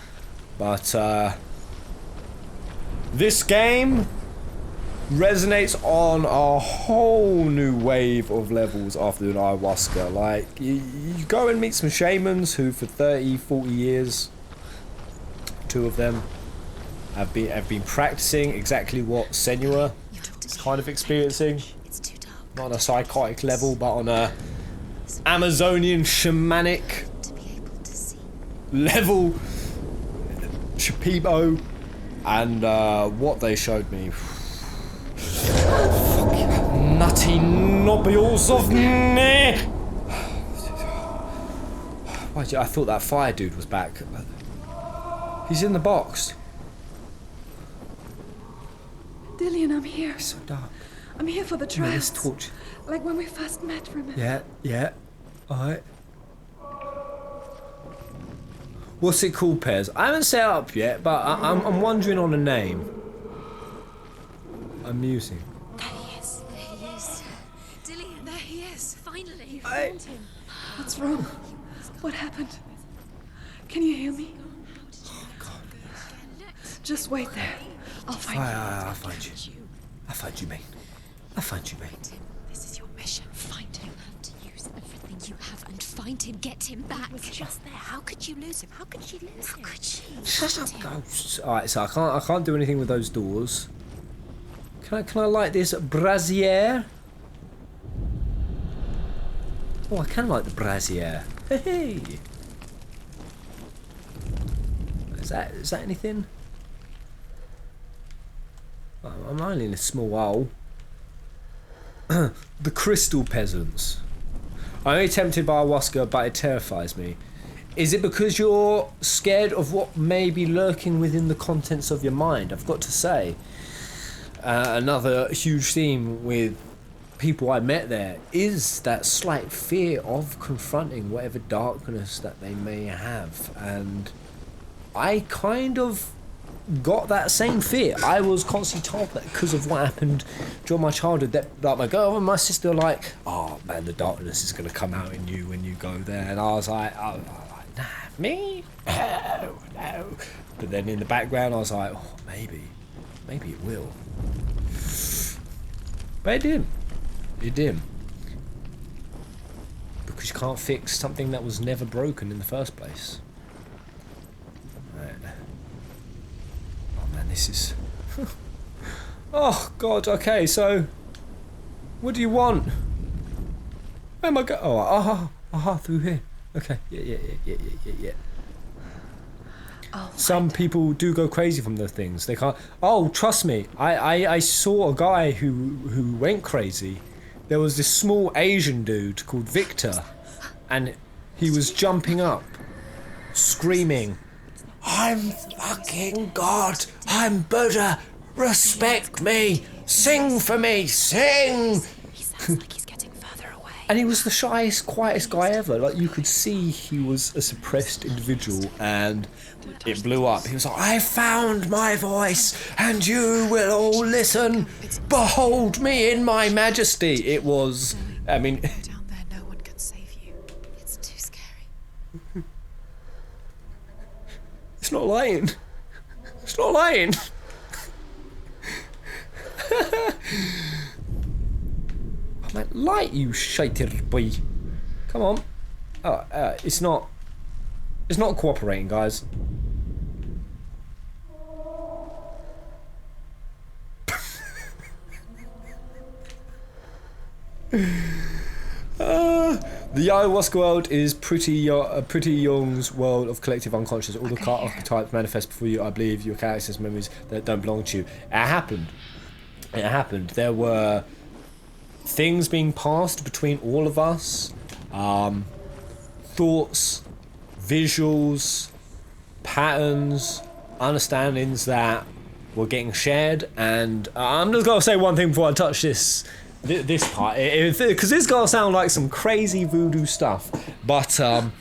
but this game resonates on a whole new wave of levels after doing ayahuasca. Like, you go and meet some shamans who for 30-40 years, 2 of them have been practicing exactly what Senua is kind of experiencing. Not on a psychotic level, but on a Amazonian shamanic level. Shipibo. And what they showed me. Fucking nutty nobules of me. I thought that fire dude was back. He's in the box. Dillian, I'm here. It's so dark. I'm here for the Give me this trials. torch. Like when we first met, remember? Yeah. Alright. What's it called, Pez? I haven't set it up yet, but I'm wondering on a name. I'm musing. There he is. There he is. Dillian, there he is. Finally. You found him. What's wrong? What happened? Can you hear me? Oh, God. Just wait there. I'll find you. I'll find you. I'll find you, mate. I'll find you, mate. This is your mission. Find him. You have to use everything you have and find him. Get him back. He was just there. How could you lose him? How could you lose him? How could she? Shut up, ghosts. Alright, so I can't do anything with those doors. Can I light this brazier? Oh, I can light the brazier. Hey. Is that anything? I'm only in a small hole. The crystal peasants. I'm only tempted by ayahuasca, but it terrifies me. Is it because you're scared of what may be lurking within the contents of your mind? I've got to say, another huge theme with people I met there is that slight fear of confronting whatever darkness that they may have. And I kind of got that same fear. I was constantly told that because of what happened during my childhood, that like my girl and my sister were like, oh man, the darkness is going to come out in you when you go there. And I was like, nah, me? No. But then in the background I was like, oh, maybe it will. But it didn't. The because you can't fix something that was never broken in the first place. Right. Oh man, this is... Oh god, okay, so... What do you want? Where am I going? Oh, aha, through here. Okay, yeah. Some people do go crazy from those things. They can't... Oh, trust me, I saw a guy who went crazy. There was this small Asian dude called Victor, and he was jumping up, screaming, "I'm fucking God! I'm Buddha! Respect me! Sing for me! Sing!" He sounds like he's getting further away. And he was the shyest, quietest guy ever. Like, you could see he was a suppressed individual, and it blew up. He was like, "I found my voice, and you will all listen. Behold me in my majesty." It was, I mean... Down there, no one can save you. It's too scary. It's not lying. It's not lying. Oh man, light, you shaiter boy. Come on. Oh, it's not cooperating, guys. The ayahuasca world is pretty young's world of collective unconscious. All the archetypes manifest before you. I believe your characters' memories that don't belong to you. It happened. There were things being passed between all of us. Thoughts, visuals, patterns, understandings that were getting shared. And I'm just gonna say one thing before I touch this part, because this gonna sound like some crazy voodoo stuff, but I'm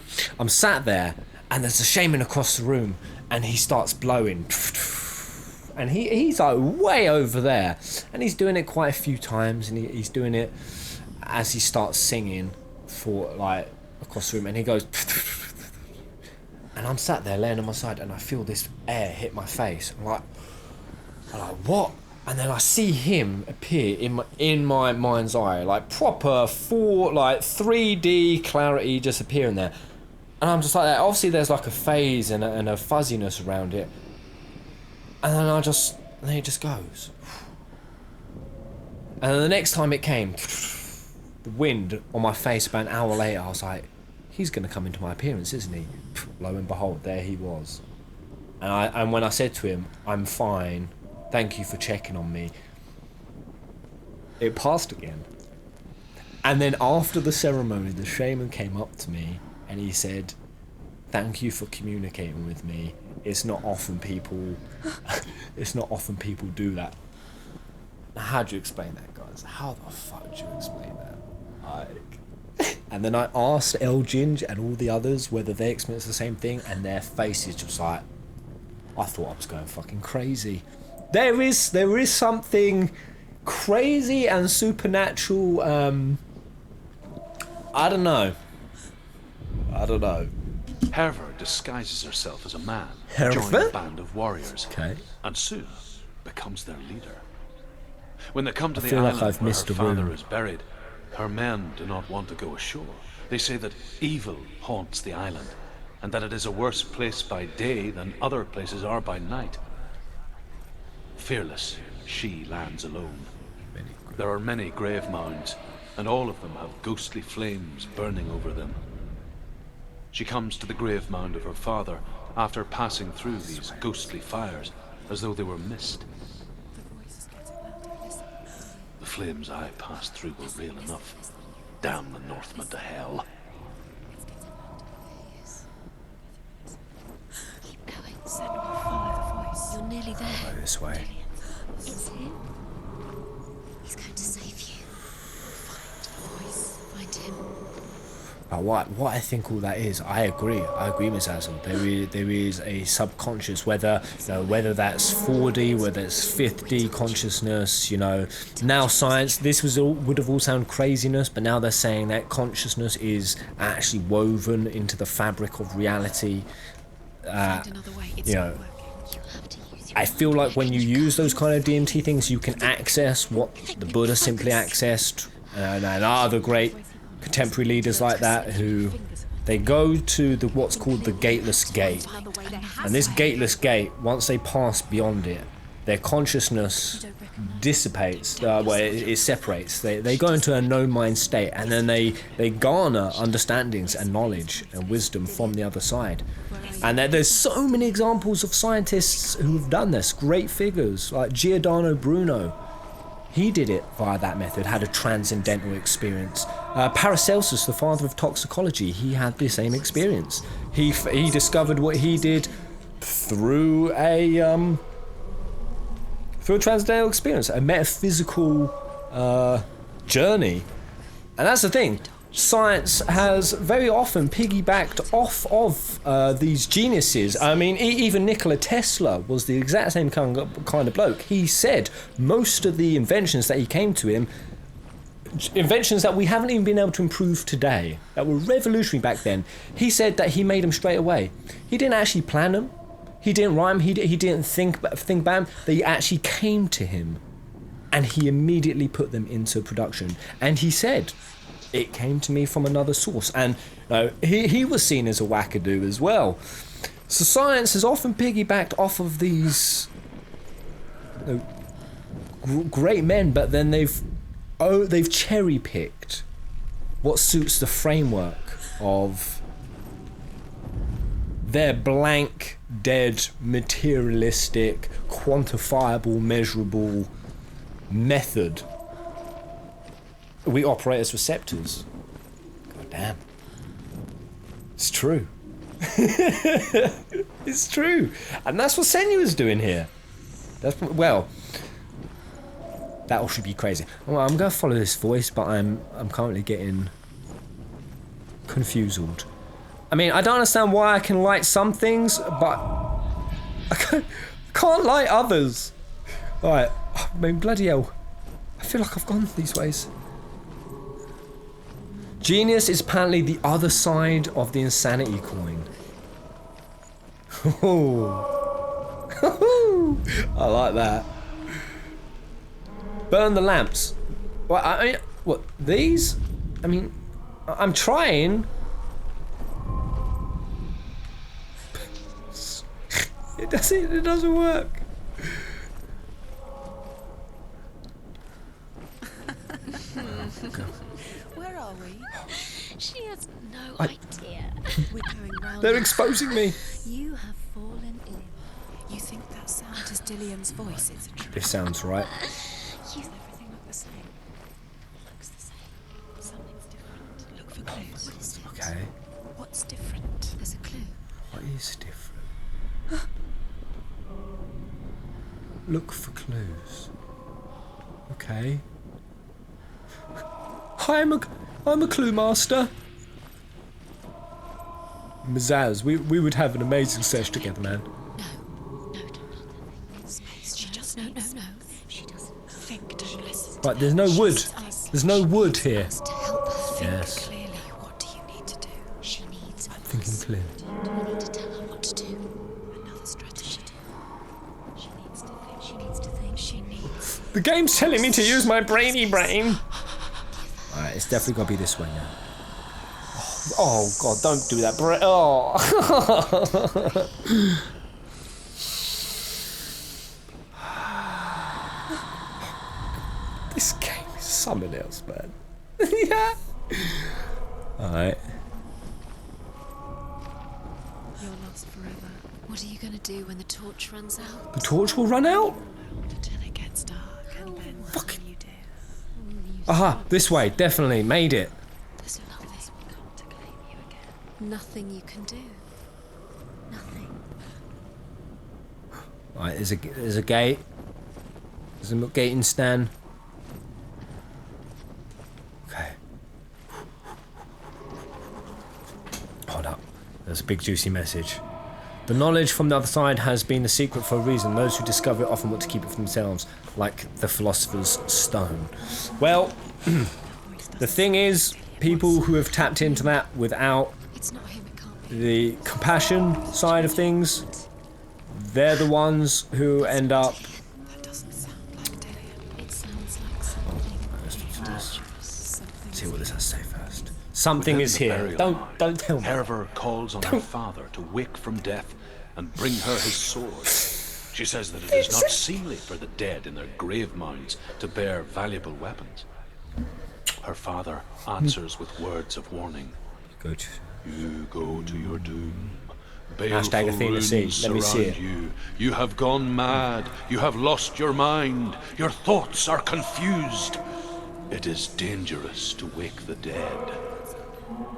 sat there and there's a shaman across the room, and he starts blowing, and he's like way over there, and he's doing it quite a few times, and he's doing it as he starts singing for like across the room, and he goes, and I'm sat there laying on my side, and I feel this air hit my face. I'm like, what? And then I see him appear in my mind's eye, like proper 3D clarity just appearing there. And I'm just like that. Obviously there's like a phase and a fuzziness around it. And then then it just goes. And then the next time it came, the wind on my face about an hour later, I was like, he's going to come into my appearance, isn't he? Lo and behold, there he was. And when I said to him, "I'm fine, thank you for checking on me," it passed again. And then after the ceremony, the shaman came up to me and he said, "Thank you for communicating with me. It's not often people do that." Now, how do you explain that, guys? How the fuck do you explain that? And then I asked El Ginge and all the others whether they experienced the same thing, and their faces just like, I thought I was going fucking crazy. There is something crazy and supernatural. I don't know. Herver disguises herself as a man, Herver? joins a band of warriors, Okay. and soon becomes their leader. When they come to I the feel like island I've where missed her a father room. is buried, her men do not want to go ashore. They say that evil haunts the island, and that it is a worse place by day than other places are by night. Fearless, she lands alone. There are many grave mounds, and all of them have ghostly flames burning over them. She comes to the grave mound of her father after passing through these ghostly fires, as though they were mist. The flames I passed through were real enough. Damn the Northmen to hell. Keep going. Senua, follow the voice. You're nearly there. Go this way. It's him. He's going to save you. Find the voice. Find him. What I think all that is, I agree, Ms. Azul. There is a subconscious, whether that's 4D, whether it's 5th consciousness. Now science. This would have all sound craziness, but now they're saying that consciousness is actually woven into the fabric of reality. Find another way. It's not working. You'll have to use your I feel like when you use those kind of DMT things, you can access what the Buddha simply accessed, and other great contemporary leaders like that who they go to what's called the gateless gate, and this gateless gate, once they pass beyond it, their consciousness dissipates, it separates. They go into a no-mind state, and then they garner understandings and knowledge and wisdom from the other side. And there's so many examples of scientists who have done this, great figures like Giordano Bruno. He did it via that method, had a transcendental experience. Paracelsus, the father of toxicology, he had the same experience. He discovered what he did through a transcendental experience, a metaphysical journey. And that's the thing. Science has very often piggybacked off of these geniuses. I mean, even Nikola Tesla was the exact same kind of bloke. He said most of the inventions that he came to him, inventions that we haven't even been able to improve today, that were revolutionary back then, he said that he made them straight away. He didn't actually plan them. He didn't write them. He didn't think about them. They actually came to him, and he immediately put them into production. And he said, it came to me from another source. And he was seen as a wackadoo as well. So science has often piggybacked off of these great men, but then they've cherry-picked what suits the framework of their blank, dead, materialistic, quantifiable, measurable method. We operate as receptors. God damn. It's true. It's true. And that's what Senua's doing here. Well, that all should be crazy. Well, I'm going to follow this voice, but I'm currently getting confused. I mean, I don't understand why I can light some things, but I can't light others. Alright, I mean, bloody hell. I feel like I've gone these ways. Genius is apparently the other side of the insanity coin. I like that. Burn the lamps. Well, I mean, what, these? I mean, I'm trying. It doesn't work. Where are we? She has no idea. We're going round. They're exposing me. You have fallen ill. You think that sound is Dillian's voice? It's a trick. This sounds right. Does everything look the same? Looks the same. Something's different. Look for clues. What is it? Okay. What's different? There's a clue. What is different? Look for clues. Okay. I'm a clue master. Mazaz, we would have an amazing sesh together, man. No, don't. Space. She just no. She doesn't Think, don't listen. Right, there's no wood. There's no wood here. to help her. Yes. Clearly, what do you need to do? She needs. I'm thinking clearly. Do we need to tell her what to do? Another strategy. She needs to think. She needs to think. She needs. The game's telling me to use my brainy brain. Alright, it's definitely got to be this way now. Oh god, don't do that, Oh. This game is something else, man. Yeah. Alright. You're lost forever. What are you gonna do when the torch runs out? The torch will run out? Until it gets dark, and then what will you do? Aha, this way, definitely, made it. There's nothing. Will come to claim you again. Nothing you can do. Nothing. Right, there's a gate. There's a gate in Stan. Okay. Hold up. There's a big juicy message. The knowledge from the other side has been the secret for a reason. Those who discover it often want to keep it for themselves, like the philosopher's stone. Well, the thing is, people who have tapped into that without It's not him. It can't be. the compassion side of things, they're the ones who end up. That doesn't sound like Dillian. It sounds like something. Let's do this. Something. See what this has to say first. Something Within is the here. burial Don't tell me. Herver calls on her father to wake from death and bring her his sword. She says that it is not seemly for the dead in their grave mounds to bear valuable weapons. Her father answers with words of warning. Good. You go to your doom. Hashtag Athena C. Let me see it. You have gone mad. You have lost your mind. Your thoughts are confused. It is dangerous to wake the dead.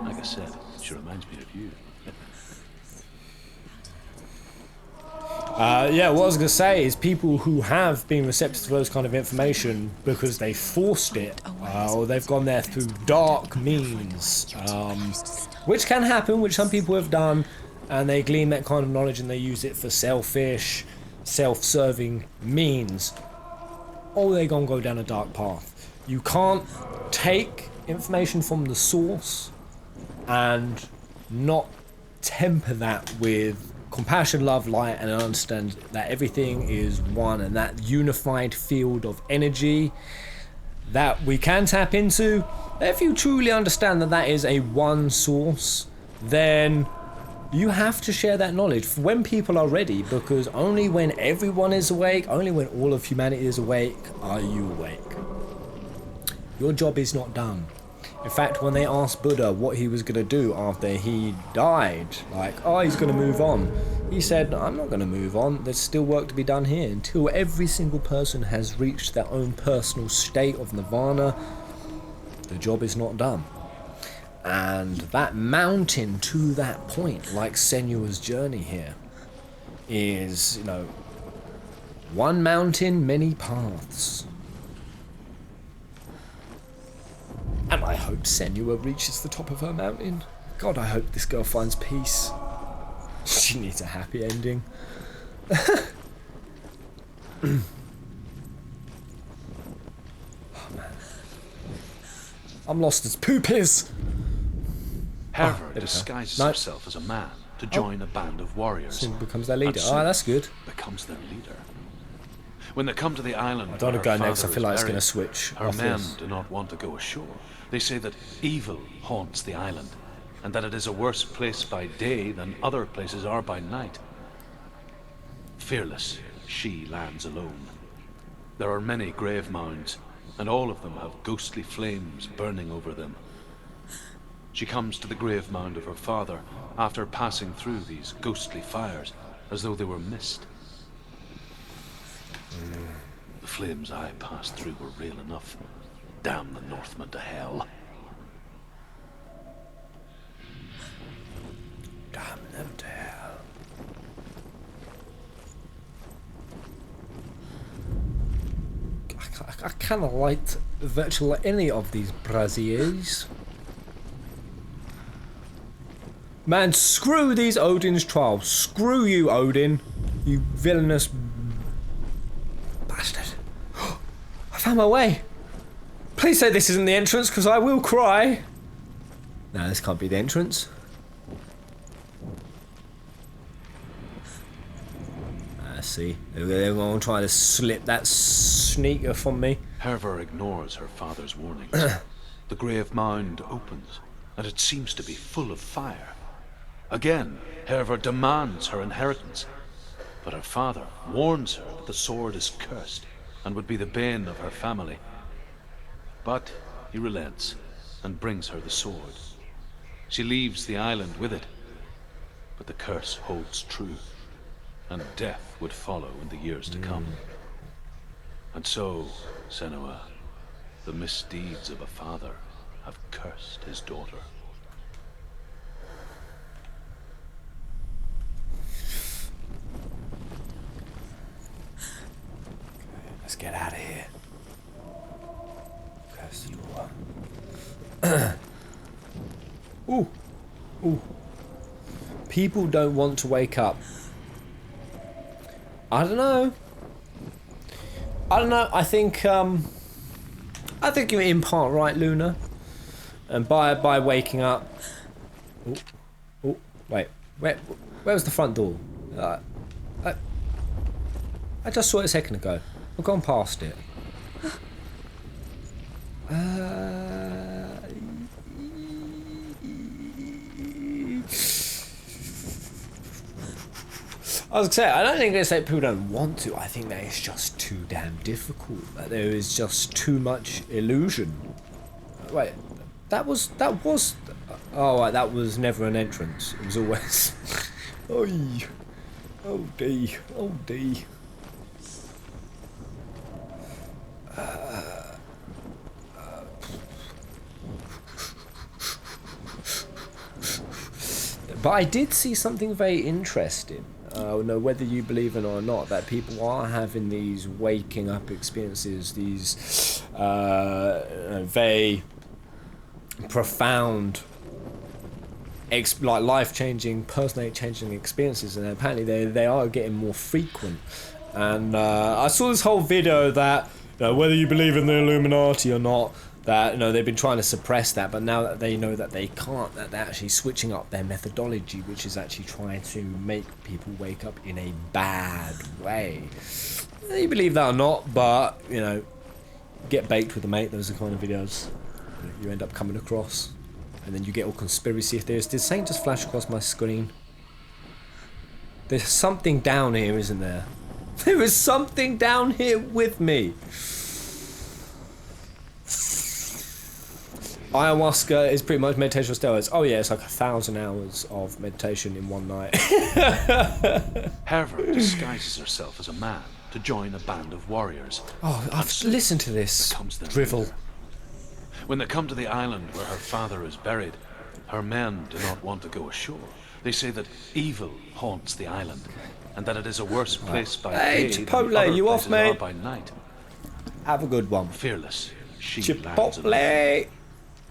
Like I said, she reminds me of you. Yeah, what I was going to say is people who have been receptive to those kind of information because they forced it, or they've gone there through dark means, which can happen, which some people have done, and they glean that kind of knowledge and they use it for selfish, self-serving means, or they're going to go down a dark path. You can't take information from the source and not temper that with compassion, love, light, and understand that everything is one, and that unified field of energy that we can tap into. If you truly understand that that is a one source, then you have to share that knowledge when people are ready, because only when everyone is awake, only when all of humanity is awake, are you awake. Your job is not done. In fact, when they asked Buddha what he was going to do after he died, like, oh, he's going to move on, he said, I'm not going to move on. There's still work to be done here. Until every single person has reached their own personal state of nirvana, the job is not done. And that mountain to that point, like Senua's journey here, is, you know, one mountain, many paths. And I hope Senua reaches the top of her mountain. God, I hope this girl finds peace. She needs a happy ending. Oh, man. I'm lost as poop is. Herver disguises herself as a man to join a band of warriors. Soon becomes their leader. Oh, that's good. Becomes their leader. When they come to the island, I don't want to go next. I feel like it's going to switch. Her men do not want to go ashore. They say that evil haunts the island, and that it is a worse place by day than other places are by night. Fearless, she lands alone. There are many grave mounds, and all of them have ghostly flames burning over them. She comes to the grave mound of her father after passing through these ghostly fires, as though they were mist. The flames I passed through were real enough. Damn the Northmen to hell. Damn them to hell. I cannot light virtually any of these braziers. Man, screw these Odin's trials. Screw you, Odin. You villainous bastard. I found my way. Please say this isn't the entrance, because I will cry. No, this can't be the entrance. See, they're going to try to slip that sneaker from me. Herver ignores her father's warnings. The grave mound opens, and it seems to be full of fire. Again, Herver demands her inheritance, but her father warns her that the sword is cursed and would be the bane of her family. But he relents and brings her the sword. She leaves the island with it, but the curse holds true, and death would follow in the years to come. And so, Senua, the misdeeds of a father have cursed his daughter. Let's get out of here. Curse you. Ooh. Ooh. People don't want to wake up. I don't know. I think you're in part right, Luna. And by waking up. Oh, wait. Where was the front door? I just saw it a second ago. I've gone past it. I was gonna say, I don't think it's that people don't want to. I think that it's just too damn difficult. That there is just too much illusion. Wait, that was. Oh, right, that was never an entrance. It was always. Oh D. But I did see something very interesting. No, whether you believe it or not, that people are having these waking up experiences, these very profound, like life-changing, personality-changing experiences, and apparently they are getting more frequent. And I saw this whole video that, whether you believe in the Illuminati or not, that they've been trying to suppress that, but now that they know that they can't, that they're actually switching up their methodology, which is actually trying to make people wake up in a bad way. Whether you believe that or not, but get baked with a mate. Those are the kind of videos you end up coming across, and then you get all conspiracy theories. Did something just flash across my screen? There's something down here, isn't there? There is something down here with me. Ayahuasca is pretty much meditation with steroids. Oh yeah, it's like 1,000 hours of meditation in one night. Herva disguises herself as a man to join a band of warriors. Oh, I've listened to this drivel. When they come to the island where her father is buried, her men do not want to go ashore. They say that evil haunts the island, and that it is a worse place by day than other you off, places mate? are by night. Have a good one. Fearless, she lands Chipotle. alone.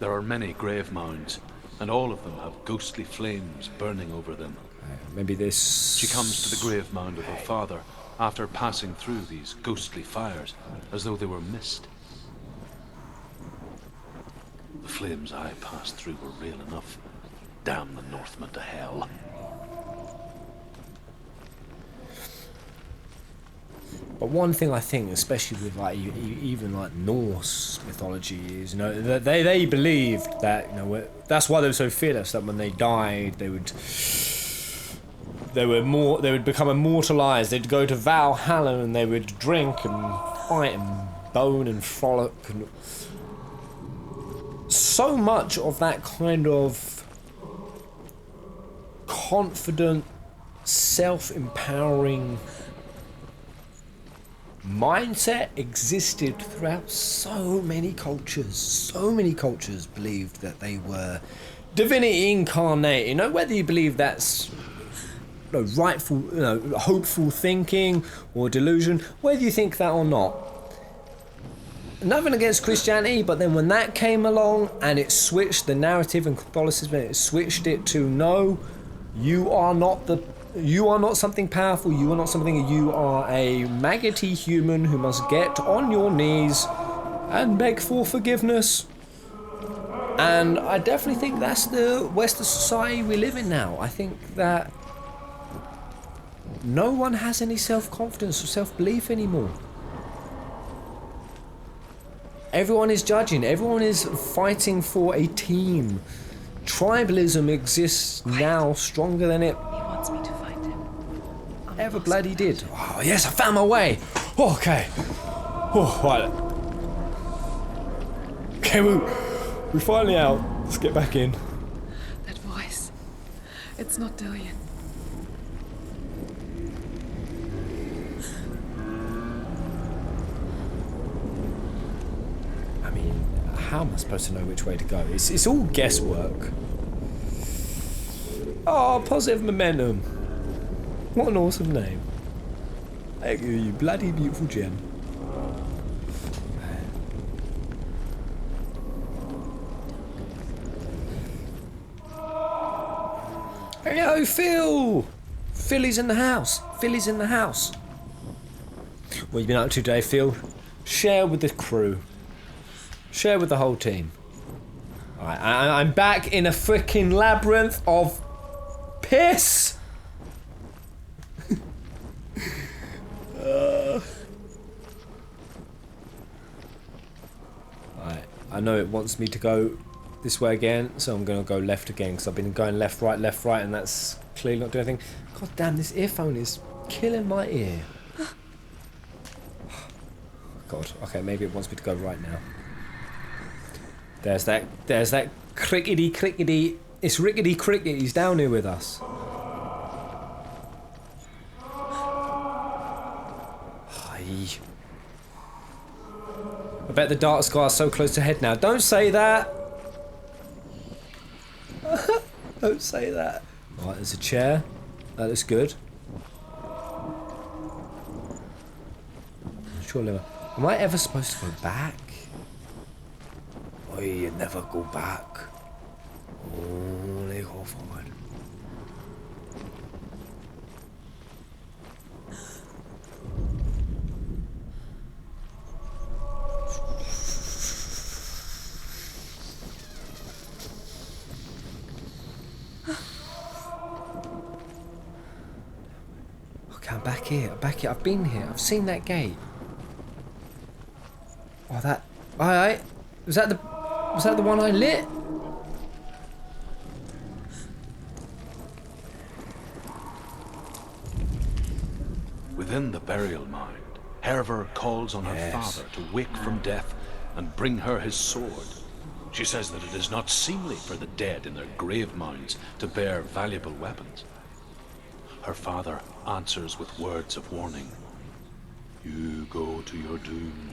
There are many grave mounds, and all of them have ghostly flames burning over them. Maybe this... She comes to the grave mound of her father after passing through these ghostly fires, as though they were mist. The flames I passed through were real enough. Damn the Northmen to hell. But one thing I think, especially with even Norse mythology, is that they believed that that's why they were so fearless. That when they died, they would become immortalized. They'd go to Valhalla and they would drink and fight and bone and frolic. And so much of that kind of confident, self-empowering mindset existed throughout so many cultures. So many cultures believed that they were divinity incarnate. Whether you believe that's rightful, hopeful thinking or delusion, whether you think that or not. Nothing against Christianity, but then when that came along and it switched the narrative in Catholicism, it switched it to no, you are not something powerful, you are not something, you are a maggoty human who must get on your knees and beg for forgiveness. And I definitely think that's the Western society we live in now. I think that no one has any self-confidence or self-belief anymore. Everyone is judging, everyone is fighting for a team. Tribalism exists now stronger than it ever bloody did. Oh yes, I found my way. Oh, okay. Oh, right. Okay, we're finally out. Let's get back in. That voice. It's not Dillian. I mean, how am I supposed to know which way to go? It's all guesswork. Oh, positive momentum. What an awesome name. Thank you, you bloody beautiful gem. Hello, Phil! Philly's in the house. Philly's in the house. What have you been up to today, Phil? Share with the crew. Share with the whole team. Alright, I'm back in a freaking labyrinth of piss! Alright, I know it wants me to go this way again, so I'm going to go left again, because I've been going left, right, and that's clearly not doing anything. God damn, this earphone is Killing my ear. God, okay, maybe it wants me to go right now. There's that crickety. It's Rickety Cricket, he's down here with us. Hi. I bet the dark sky is so close to head now. Don't say that! Don't say that. Right, there's a chair. That looks good. Surely. Am I ever supposed to go back? Oh, you never go back. Only go forward. Okay, I'm back here. I've been here. I've seen that gate. Oh, that. Alright. Was that the one I lit? Within the burial mound, Hervor calls on her father to wake from death and bring her his sword. She says that it is not seemly for the dead in their grave mounds to bear valuable weapons. Her father answers with words of warning. You go to your doom.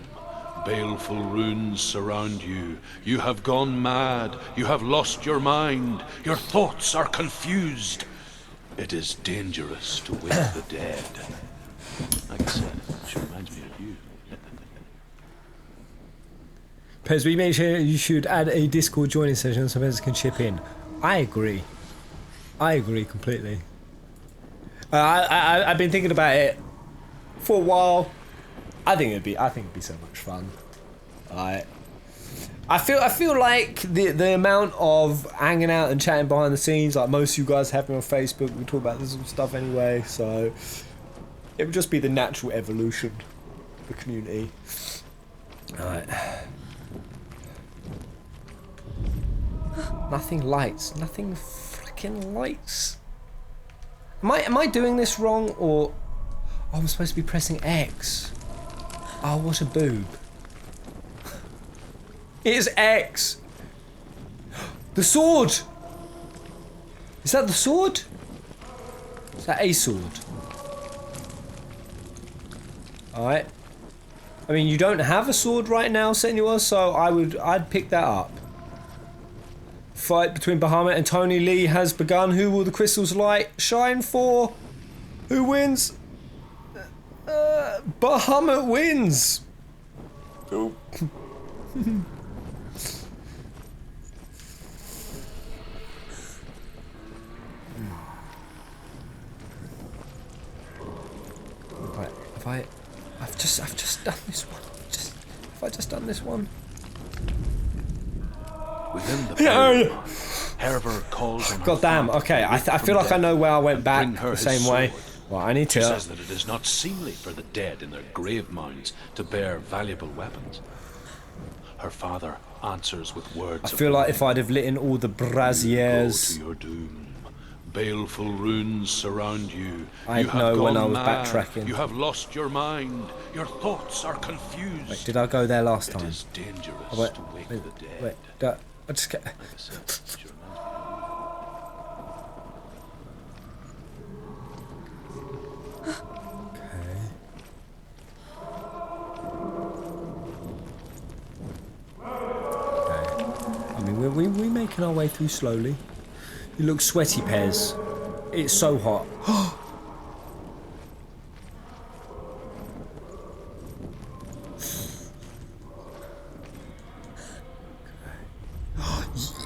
Baleful runes surround you. You have gone mad. You have lost your mind. Your thoughts are confused. It is dangerous to wake the dead. Like I said, she reminds me of you. Pez, we make sure you should add a Discord joining session so Pez can chip in. I agree. I agree completely. I've been thinking about it for a while. I think it'd be so much fun. I feel like the amount of hanging out and chatting behind the scenes, like most of you guys have me on Facebook, we talk about this sort of stuff anyway, so it would just be the natural evolution of the community. Alright. Nothing lights. Nothing freaking lights. Am I doing this wrong, or oh, I'm supposed to be pressing X? Oh, what a boob. It is X. The sword. Is that the sword? Is that a sword? Alright. I mean, you don't have a sword right now, Senua, so I'd pick that up. Fight between Bahamut and Tony Lee has begun. Who will the crystal's light shine for? Who wins? Bahamut wins. Oh. Right, I've just done this one. Have I just done this one? Within the burial, Hervor calls on God damn, okay, I feel like I know where I went back the same way. Well, I need to... She says that it is not seemly for the dead in their grave mounds to bear valuable weapons. Her father answers with words. I feel like if I'd have lit in all the braziers... You go to your doom. Baleful runes surround you. I'd know when I was backtracking. You have lost your mind. Your thoughts are confused. Wait, did I go there last time? It is dangerous to wake the dead. Wait, I just get... We're making our way through slowly. You look sweaty, Pez. It's so hot.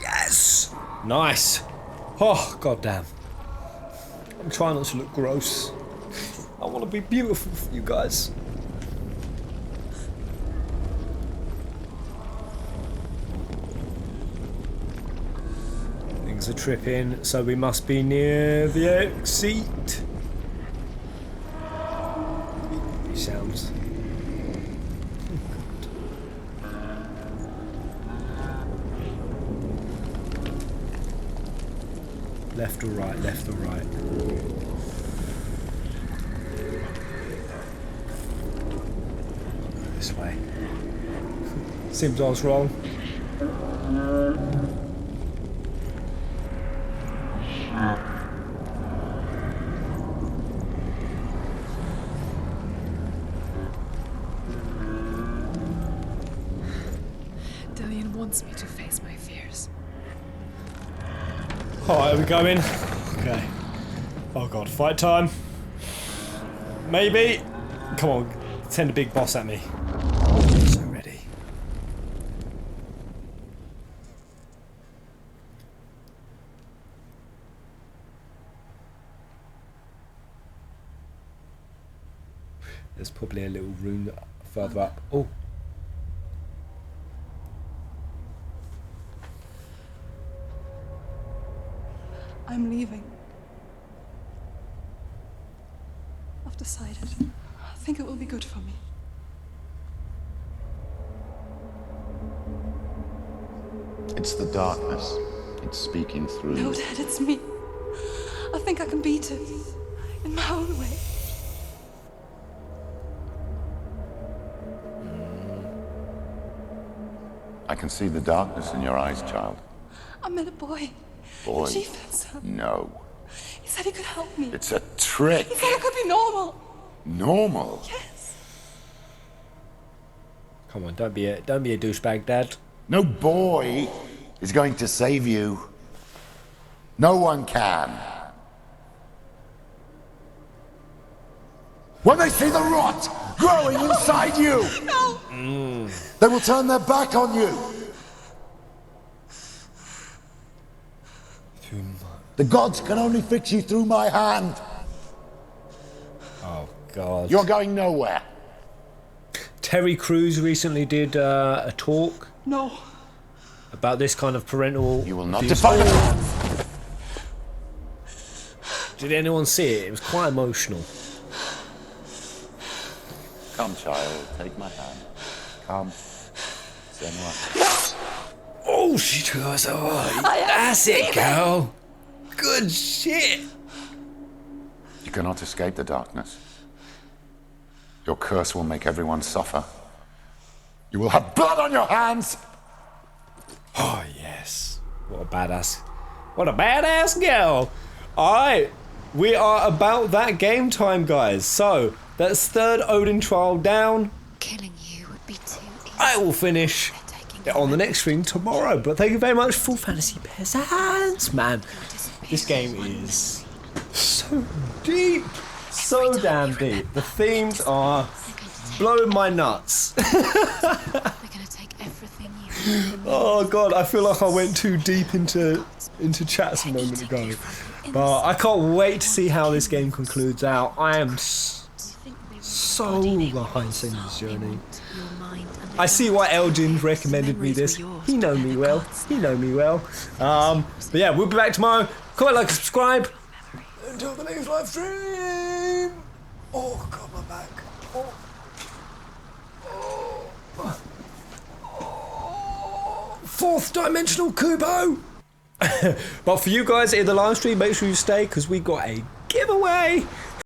Yes! Nice. Oh, goddamn. I'm trying not to look gross. I want to be beautiful for you guys. Things are tripping, so we must be near the exit. Sounds. Left or right, left or right. this way. Seems I was wrong. Dillian wants me to face my fears. Alright, are we going? Okay. Oh god, fight time. Maybe. Come on, send a big boss at me. So ready. There's probably a little rune further up. Oh. I'm leaving. I've decided. I think it will be good for me. It's the darkness. It's speaking through No, you. Dad, it's me. I think I can beat it. In my own way. I can see the darkness in your eyes, child. I met a boy. Boy. The chief and son. No. He said he could help me. It's a trick. He said I could be normal. Normal? Yes. Come on, don't be a douchebag, Dad. No boy is going to save you. No one can. When they see the rot growing inside you, No. they will turn their back on you. The gods can only fix you through my hand. Oh god. You're going nowhere. Terry Crews recently did a talk No. about this kind of parental. You will not abuse. defy the... Did anyone see it? It was quite emotional. Come, child, take my hand. Come. Senua. Oh, she took us away. That's it, girl. Good shit. You cannot escape the darkness. Your curse will make everyone suffer. You will have blood on your hands. Oh, yes. What a badass. What a badass girl. Alright. We are about that game time, guys. So, that's third Odin trial down. Killing you would be too easy. I will finish it on the next stream tomorrow. But thank you very much, Full Fantasy Peasants. Man, this game is so deep. So damn deep. The themes are blowing my nuts. Oh god, I feel like I went too deep into chats a moment ago. But I can't wait to see how this game concludes out. I am so behind this journey. I see why Elgin recommended me this. He know me well. He know me well. But yeah, we'll be back tomorrow. Comment, like, subscribe. Until the next live stream. Oh god, my back. Fourth dimensional Kubo. But for you guys in the live stream, make sure you stay because we got a giveaway.